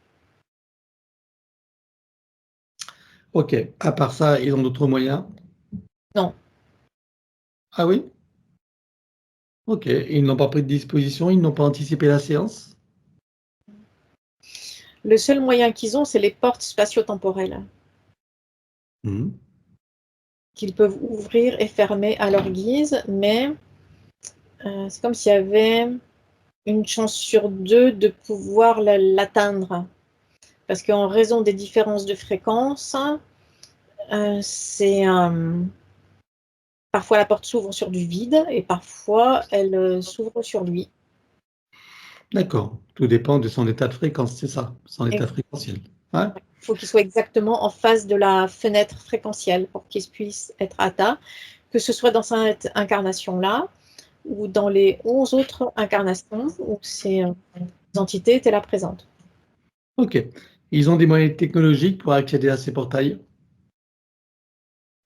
[SPEAKER 1] Ok, à part ça, ils ont d'autres moyens.
[SPEAKER 2] Non.
[SPEAKER 1] Ah oui? Ok, ils n'ont pas pris de disposition, ils n'ont pas anticipé la séance.
[SPEAKER 2] Le seul moyen qu'ils ont, c'est les portes spatio-temporelles,
[SPEAKER 1] Mhm.
[SPEAKER 2] qu'ils peuvent ouvrir et fermer à leur guise, mais c'est comme s'il y avait une chance sur deux de pouvoir l'atteindre. Parce qu'en raison des différences de fréquence, c'est parfois la porte s'ouvre sur du vide et parfois elle s'ouvre sur lui.
[SPEAKER 1] D'accord, tout dépend de son état de fréquence, c'est ça, son état fréquentiel. Ouais.
[SPEAKER 2] Il faut qu'il soit exactement en face de la fenêtre fréquentielle pour qu'il puisse être atteint, que ce soit dans cette incarnation-là ou dans les 11 autres incarnations où ces entités étaient là présentes.
[SPEAKER 1] Ok, ils ont des moyens technologiques pour accéder à ces portails.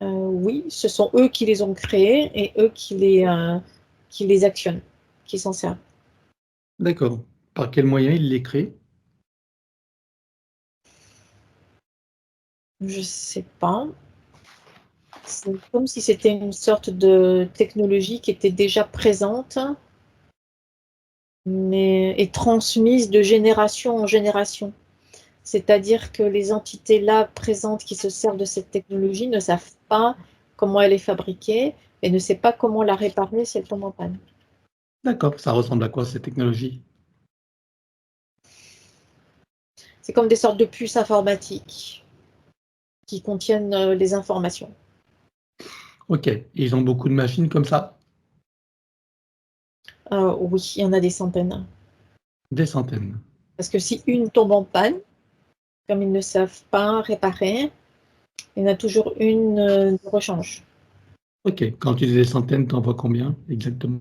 [SPEAKER 2] Oui, ce sont eux qui les ont créés et eux qui les actionnent, qui s'en servent.
[SPEAKER 1] D'accord. Par quels moyens ils les créent?
[SPEAKER 2] Je ne sais pas. C'est comme si c'était une sorte de technologie qui était déjà présente, mais est transmise de génération en génération. C'est-à-dire que les entités là présentes qui se servent de cette technologie ne savent pas comment elle est fabriquée, et ne sait pas comment la réparer si elle tombe en panne.
[SPEAKER 1] D'accord. Ça ressemble à quoi cette technologie?
[SPEAKER 2] C'est comme des sortes de puces informatiques qui contiennent les informations.
[SPEAKER 1] Ok. Ils ont beaucoup de machines comme ça?
[SPEAKER 2] Oui, il y en a des centaines.
[SPEAKER 1] Des centaines.
[SPEAKER 2] Parce que si une tombe en panne, comme ils ne savent pas réparer, il y en a toujours une de rechange.
[SPEAKER 1] Ok. Quand tu dis des centaines, t'en vois combien exactement?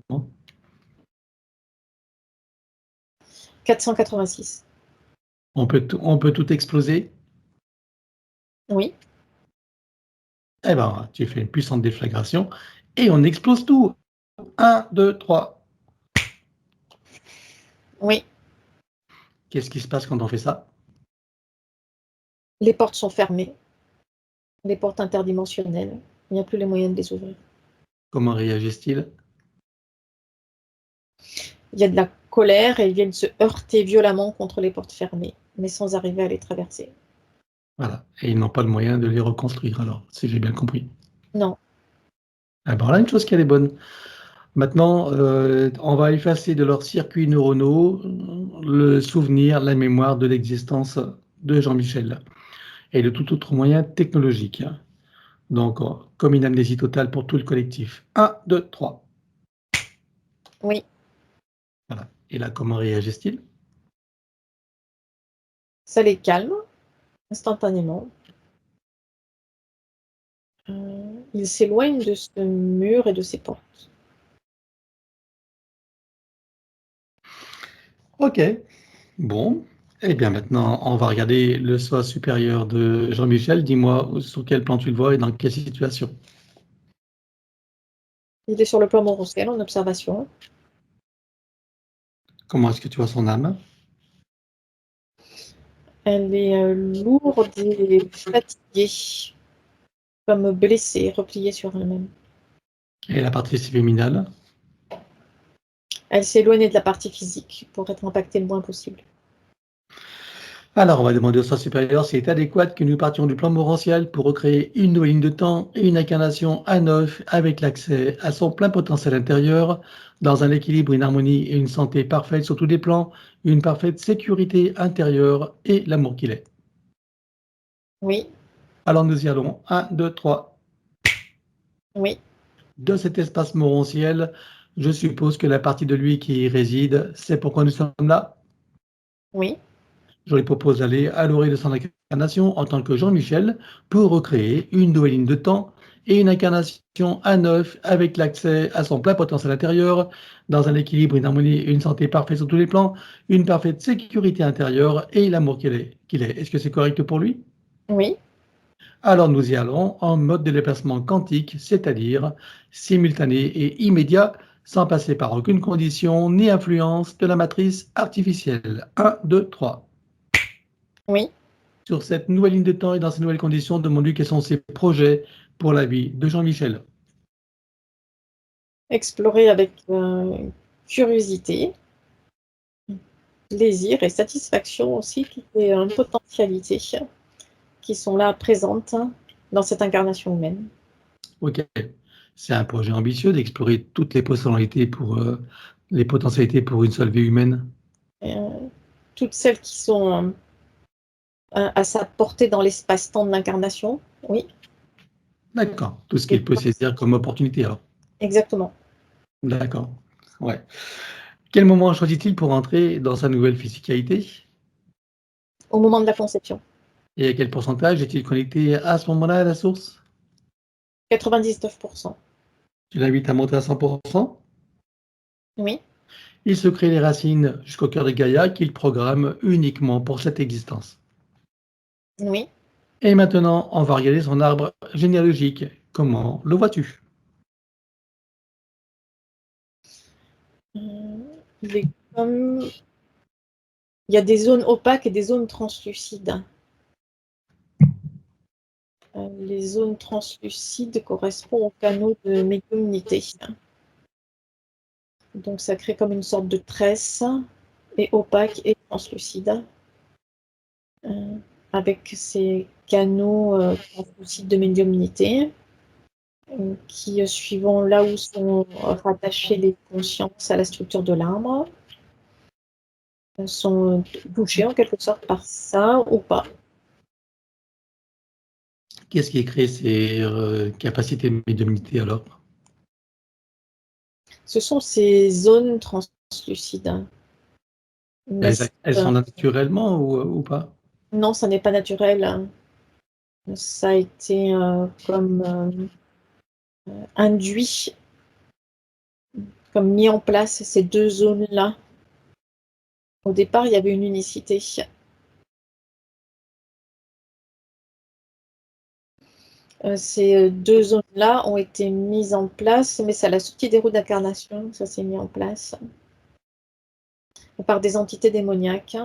[SPEAKER 2] 486.
[SPEAKER 1] On peut tout exploser?
[SPEAKER 2] Oui,
[SPEAKER 1] Eh ben, tu fais une puissante déflagration et on explose tout. Un, 2, 3.
[SPEAKER 2] oui.
[SPEAKER 1] Qu'est-ce qui se passe quand on fait ça?
[SPEAKER 2] Les portes sont fermées, les portes interdimensionnelles. Il n'y a plus les moyens de les ouvrir.
[SPEAKER 1] Comment réagissent-ils?
[SPEAKER 2] Il y a de la colère et ils viennent se heurter violemment contre les portes fermées, mais sans arriver à les traverser.
[SPEAKER 1] Voilà. Et ils n'ont pas le moyen de les reconstruire alors, si j'ai bien compris.
[SPEAKER 2] Non,
[SPEAKER 1] Ah ben, voilà une chose qui est bonne. Maintenant, on va effacer de leurs circuits neuronaux le souvenir, la mémoire de l'existence de Jean-Michel et de tout autre moyen technologique. Donc, comme une amnésie totale pour tout le collectif. Un, 2, 3.
[SPEAKER 2] oui,
[SPEAKER 1] Voilà. Et là, comment réagissent-ils?
[SPEAKER 2] ça les calme instantanément. Ils s'éloignent de ce mur et de ces portes.
[SPEAKER 1] Ok. Bon. Eh bien, maintenant, on va regarder le soi supérieur de Jean-Michel. Dis-moi sur quel plan tu le vois et dans quelle situation.
[SPEAKER 2] Il est sur le plan montréal en observation.
[SPEAKER 1] Comment est-ce que tu vois son âme?
[SPEAKER 2] Elle est lourde et fatiguée, comme blessée, repliée sur elle-même.
[SPEAKER 1] Et la partie subliminale?
[SPEAKER 2] Elle s'est éloignée de la partie physique pour être impactée le moins possible.
[SPEAKER 1] Alors, on va demander au soi supérieur s'il est adéquat que nous partions du plan morantial pour recréer une nouvelle ligne de temps et une incarnation à neuf avec l'accès à son plein potentiel intérieur, dans un équilibre, une harmonie et une santé parfaite sur tous les plans, une parfaite sécurité intérieure et l'amour qu'il est.
[SPEAKER 2] Oui,
[SPEAKER 1] Alors nous y allons. Un, 2, 3.
[SPEAKER 2] oui,
[SPEAKER 1] De cet espace morantiel, je suppose que la partie de lui qui y réside, c'est pourquoi nous sommes là.
[SPEAKER 2] oui,
[SPEAKER 1] Je lui propose d'aller à l'orée de son incarnation en tant que Jean-Michel pour recréer une nouvelle ligne de temps et une incarnation à neuf avec l'accès à son plein potentiel intérieur, dans un équilibre, une harmonie et une santé parfaite sur tous les plans, une parfaite sécurité intérieure et l'amour qu'il est. Est-ce que c'est correct pour lui?
[SPEAKER 2] oui.
[SPEAKER 1] Alors nous y allons en mode de déplacement quantique, c'est-à-dire simultané et immédiat, sans passer par aucune condition ni influence de la matrice artificielle. Un, 2, 3.
[SPEAKER 2] Oui.
[SPEAKER 1] Sur cette nouvelle ligne de temps et dans ces nouvelles conditions, demande-lui quels sont ses projets pour la vie de Jean-Michel.
[SPEAKER 2] Explorer avec curiosité, plaisir et satisfaction aussi toutes les potentialités qui sont là présentes dans cette incarnation humaine.
[SPEAKER 1] Ok, c'est un projet ambitieux d'explorer toutes les potentialités pour une seule vie humaine.
[SPEAKER 2] Et, toutes celles qui sont à sa portée dans l'espace-temps de l'incarnation, oui.
[SPEAKER 1] D'accord, tout ce
[SPEAKER 2] Et
[SPEAKER 1] qu'il peut saisir comme opportunité alors.
[SPEAKER 2] exactement.
[SPEAKER 1] D'accord, ouais. Quel moment choisit-il pour entrer dans sa nouvelle physicalité
[SPEAKER 2] Au moment de la conception.
[SPEAKER 1] et à quel pourcentage est-il connecté à ce moment-là à la source?
[SPEAKER 2] 99%.
[SPEAKER 1] Tu l'invites à monter à 100%.
[SPEAKER 2] Oui,
[SPEAKER 1] Il se crée les racines jusqu'au cœur de Gaïa qu'il programme uniquement pour cette existence.
[SPEAKER 2] oui.
[SPEAKER 1] Et maintenant, on va regarder son arbre généalogique. Comment le vois-tu?
[SPEAKER 2] Il est comme il y a des zones opaques et des zones translucides. Les zones translucides correspondent aux canaux de médiumnité. Donc ça crée comme une sorte de tresse et opaque et translucide, avec ces canaux translucides de médiumnité. qui, suivant là où sont rattachées les consciences à la structure de l'arbre, sont touchées en quelque sorte par ça ou pas.
[SPEAKER 1] Qu'est-ce qui crée ces capacités de médiumnité alors?
[SPEAKER 2] Ce sont ces zones translucides. Mais
[SPEAKER 1] Elles sont là naturellement ou pas?
[SPEAKER 2] non, ça n'est pas naturel. Ça a été comme induit, comme mis en place ces deux zones-là. Au départ, il y avait une unicité. Ces deux zones-là ont été mises en place, mais c'est à la sortie des roues d'incarnation que ça s'est mis en place, par des entités démoniaques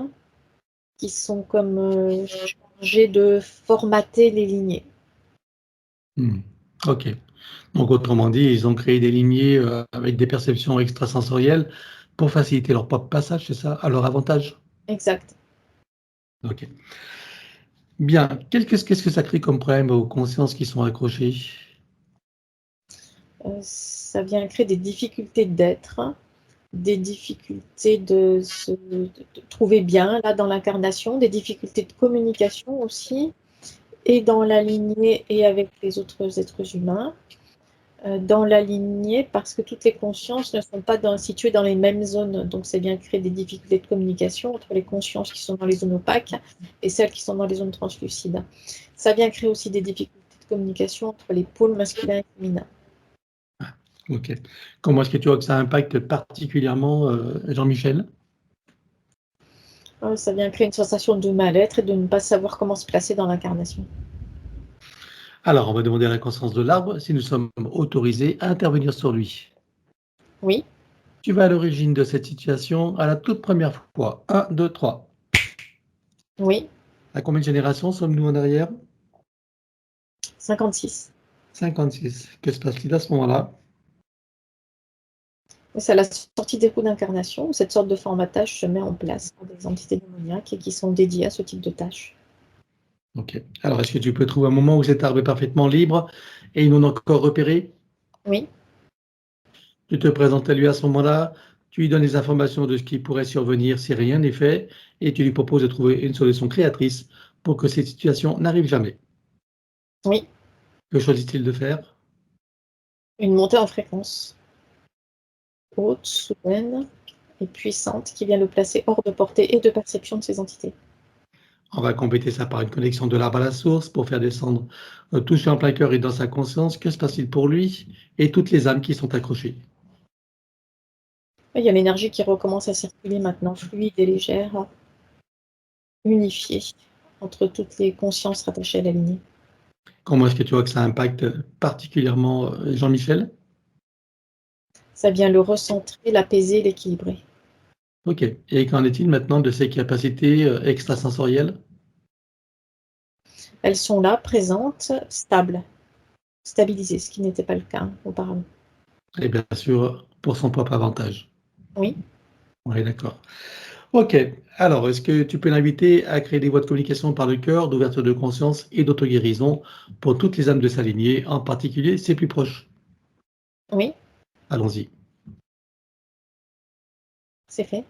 [SPEAKER 2] qui sont comme chargées de formater les lignées.
[SPEAKER 1] Ok. Donc, autrement dit, ils ont créé des lignées avec des perceptions extrasensorielles pour faciliter leur propre passage, c'est ça, à leur avantage?
[SPEAKER 2] Exact.
[SPEAKER 1] Ok. Bien. Qu'est-ce que ça crée comme problème aux consciences qui sont accrochées?
[SPEAKER 2] Ça vient créer des difficultés d'être, des difficultés de trouver bien là dans l'incarnation, des difficultés de communication aussi, et dans la lignée et avec les autres êtres humains. Dans la lignée parce que toutes les consciences ne sont pas situées dans les mêmes zones. Donc, ça vient créer des difficultés de communication entre les consciences qui sont dans les zones opaques et celles qui sont dans les zones translucides. Ça vient créer aussi des difficultés de communication entre les pôles masculins et féminins.
[SPEAKER 1] Ok. Comment est-ce que tu vois que ça impacte particulièrement Jean-Michel?
[SPEAKER 2] Ça vient créer une sensation de mal-être et de ne pas savoir comment se placer dans l'incarnation.
[SPEAKER 1] Alors, on va demander à la conscience de l'arbre si nous sommes autorisés à intervenir sur lui.
[SPEAKER 2] Oui,
[SPEAKER 1] Tu vas à l'origine de cette situation à la toute première fois. Un, 2, 3.
[SPEAKER 2] oui,
[SPEAKER 1] À combien de générations sommes-nous en arrière?
[SPEAKER 2] 56.
[SPEAKER 1] 56. Que se passe-t-il à ce moment-là?
[SPEAKER 2] C'est à la sortie des roues d'incarnation où cette sorte de formatage se met en place par des entités démoniaques et qui sont dédiées à ce type de tâches.
[SPEAKER 1] Ok. Alors, est-ce que tu peux trouver un moment où cet arbre est parfaitement libre et non encore repéré?
[SPEAKER 2] Oui,
[SPEAKER 1] Tu te présentes à lui à ce moment-là, tu lui donnes les informations de ce qui pourrait survenir si rien n'est fait, et tu lui proposes de trouver une solution créatrice pour que cette situation n'arrive jamais.
[SPEAKER 2] oui,
[SPEAKER 1] Que choisit-il de faire?
[SPEAKER 2] une montée en fréquence. Haute, soudaine et puissante qui vient le placer hors de portée et de perception de ces entités.
[SPEAKER 1] On va compléter ça par une connexion de l'arbre à la source pour faire descendre, toucher en plein cœur et dans sa conscience. Que se passe-t-il pour lui et toutes les âmes qui sont accrochées?
[SPEAKER 2] Il y a l'énergie qui recommence à circuler maintenant, fluide et légère, unifiée entre toutes les consciences rattachées à la lignée.
[SPEAKER 1] Comment est-ce que tu vois que ça impacte particulièrement Jean-Michel?
[SPEAKER 2] Ça vient le recentrer, l'apaiser, l'équilibrer.
[SPEAKER 1] Ok. Et qu'en est-il maintenant de ses capacités extrasensorielles?
[SPEAKER 2] Elles sont là, présentes, stables, stabilisées, ce qui n'était pas le cas auparavant.
[SPEAKER 1] Et bien sûr, pour son propre avantage.
[SPEAKER 2] Oui,
[SPEAKER 1] Oui, d'accord. Ok. Alors, est-ce que tu peux l'inviter à créer des voies de communication par le cœur, d'ouverture de conscience et d'auto-guérison pour toutes les âmes de sa lignée, en particulier ses plus proches?
[SPEAKER 2] oui,
[SPEAKER 1] Allons-y.
[SPEAKER 2] c'est fait.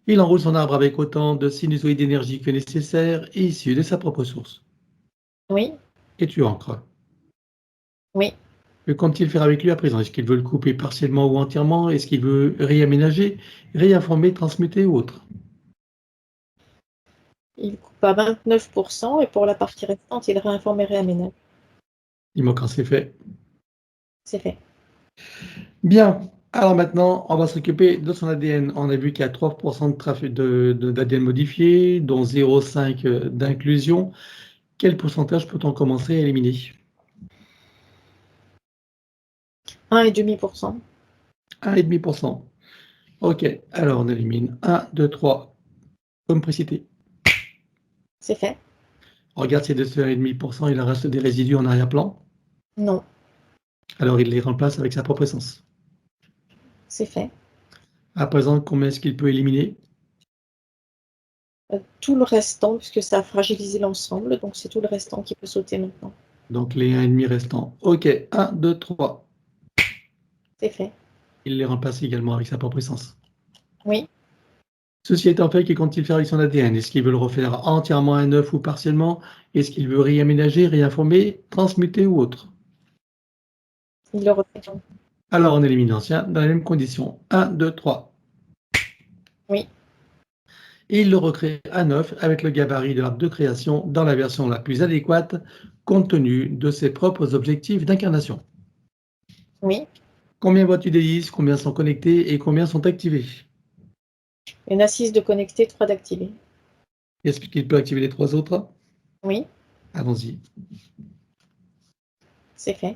[SPEAKER 1] Il enroule son arbre avec autant de sinusoïdes d'énergie que nécessaire et issus de sa propre source.
[SPEAKER 2] Oui,
[SPEAKER 1] Et tu ancres.
[SPEAKER 2] oui.
[SPEAKER 1] Que compte-t-il faire avec lui à présent? Est-ce qu'il veut le couper partiellement ou entièrement? Est-ce qu'il veut réaménager, réinformer, transmuter ou autre?
[SPEAKER 2] Il coupe à 29% et pour la partie restante, il réinforme et réaménage.
[SPEAKER 1] Il manque c'est fait.
[SPEAKER 2] C'est fait.
[SPEAKER 1] Bien. Alors maintenant, on va s'occuper de son ADN. On a vu qu'il y a 3% de trafic d'ADN modifié, dont 0,5 d'inclusion. Quel pourcentage peut-on commencer à éliminer?
[SPEAKER 2] 1,5%.
[SPEAKER 1] 1,5%. Ok, alors on élimine 1, 2, 3, comme précité.
[SPEAKER 2] C'est fait.
[SPEAKER 1] On regarde ces 2,5%, il en reste des résidus en arrière-plan.
[SPEAKER 2] Non,
[SPEAKER 1] Alors il les remplace avec sa propre essence.
[SPEAKER 2] c'est fait.
[SPEAKER 1] À présent, combien est-ce qu'il peut éliminer?
[SPEAKER 2] Tout le restant, puisque ça a fragilisé l'ensemble, donc c'est tout le restant qui peut sauter maintenant.
[SPEAKER 1] Donc les 1,5 restants. OK, 1, 2, 3.
[SPEAKER 2] C'est fait.
[SPEAKER 1] Il les remplace également avec sa propre essence.
[SPEAKER 2] Oui.
[SPEAKER 1] Ceci étant fait, que compte-t-il faire avec son ADN? Est-ce qu'il veut le refaire entièrement à neuf ou partiellement? Est-ce qu'il veut réaménager, réinformer, transmuter ou autre?
[SPEAKER 2] Il le refait.
[SPEAKER 1] Alors on élimine l'ancien dans les mêmes conditions. 1, 2, 3.
[SPEAKER 2] Oui.
[SPEAKER 1] Et il le recrée à neuf avec le gabarit de l'arbre de création dans la version la plus adéquate compte tenu de ses propres objectifs d'incarnation.
[SPEAKER 2] Oui.
[SPEAKER 1] Combien vois-tu d'hélices? Combien sont connectés et combien sont activés?
[SPEAKER 2] Il y en a 6 de connectés, 3 d'activés.
[SPEAKER 1] Est-ce qu'il peut activer les 3 autres?
[SPEAKER 2] Oui.
[SPEAKER 1] Allons-y.
[SPEAKER 2] C'est fait.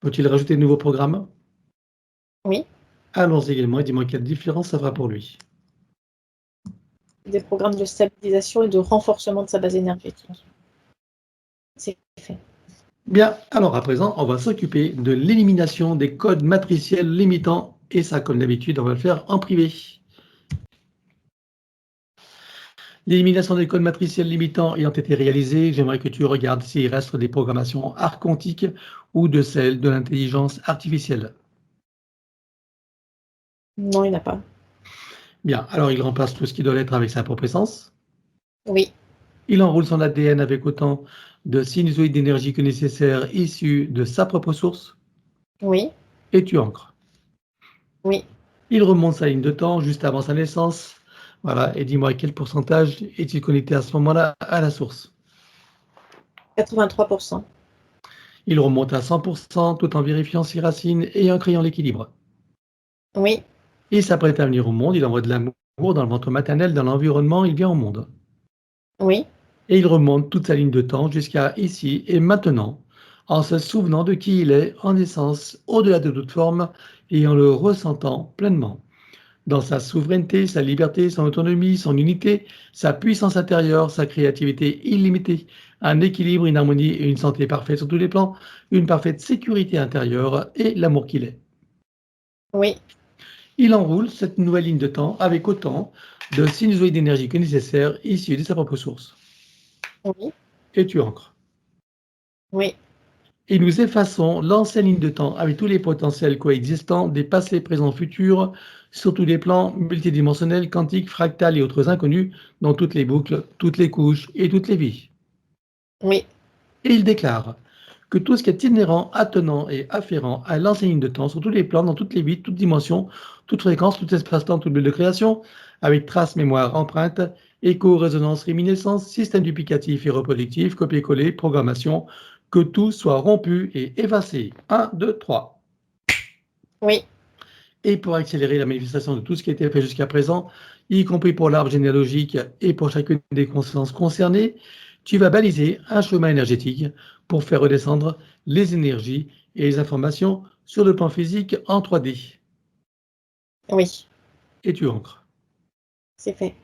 [SPEAKER 1] Faut-il rajouter de nouveaux programmes?
[SPEAKER 2] Oui.
[SPEAKER 1] Allons-y également et dis-moi quelle différence ça fera pour lui.
[SPEAKER 2] Des programmes de stabilisation et de renforcement de sa base énergétique. C'est fait.
[SPEAKER 1] Bien, alors à présent, on va s'occuper de l'élimination des codes matriciels limitants et ça, comme d'habitude, on va le faire en privé. L'élimination des codes matriciels limitants ayant été réalisée, j'aimerais que tu regardes s'il reste des programmations archontiques ou de celles de l'intelligence artificielle.
[SPEAKER 2] Non, il n'y en a pas.
[SPEAKER 1] Bien, alors il remplace tout ce qui doit l'être avec sa propre essence.
[SPEAKER 2] Oui.
[SPEAKER 1] Il enroule son ADN avec autant de sinusoïdes d'énergie que nécessaire issus de sa propre source
[SPEAKER 2] Oui.
[SPEAKER 1] et tu ancres.
[SPEAKER 2] Oui.
[SPEAKER 1] Il remonte sa ligne de temps juste avant sa naissance. Voilà, et dis-moi quel pourcentage est-il connecté à ce moment-là à la source.
[SPEAKER 2] 83%.
[SPEAKER 1] Il remonte à 100% tout en vérifiant ses racines et en créant l'équilibre.
[SPEAKER 2] Oui.
[SPEAKER 1] Il s'apprête à venir au monde, il envoie de l'amour dans le ventre maternel, dans l'environnement, il vient au monde.
[SPEAKER 2] Oui.
[SPEAKER 1] Et il remonte toute sa ligne de temps jusqu'à ici et maintenant, en se souvenant de qui il est en essence, au-delà de toute forme, et en le ressentant pleinement. Dans sa souveraineté, sa liberté, son autonomie, son unité, sa puissance intérieure, sa créativité illimitée, un équilibre, une harmonie et une santé parfaite sur tous les plans, une parfaite sécurité intérieure et l'amour qu'il est.
[SPEAKER 2] Oui.
[SPEAKER 1] Il enroule cette nouvelle ligne de temps avec autant de sinusoïdes d'énergie que nécessaire issus de sa propre source.
[SPEAKER 2] Oui.
[SPEAKER 1] Et tu ancres.
[SPEAKER 2] Oui.
[SPEAKER 1] Et nous effaçons l'ancienne ligne de temps avec tous les potentiels coexistants des passés, présents, futurs, sur tous les plans multidimensionnels, quantiques, fractales et autres inconnus, dans toutes les boucles, toutes les couches et toutes les vies.
[SPEAKER 2] Oui.
[SPEAKER 1] Et il déclare que tout ce qui est inhérent, attenant et afférent à l'ancienne ligne de temps, sur tous les plans, dans toutes les vies, toutes dimensions, toutes fréquences, tout espace-temps, toute bulle de création, avec traces, mémoire, empreinte, écho, résonance, réminiscence, système duplicatif et reproductif, copier-coller, programmation, que tout soit rompu et effacé. 1, 2, 3.
[SPEAKER 2] Oui.
[SPEAKER 1] Et pour accélérer la manifestation de tout ce qui a été fait jusqu'à présent, y compris pour l'arbre généalogique et pour chacune des consciences concernées, tu vas baliser un chemin énergétique pour faire redescendre les énergies et les informations sur le plan physique en 3D.
[SPEAKER 2] Oui.
[SPEAKER 1] Et tu ancres.
[SPEAKER 2] C'est fait.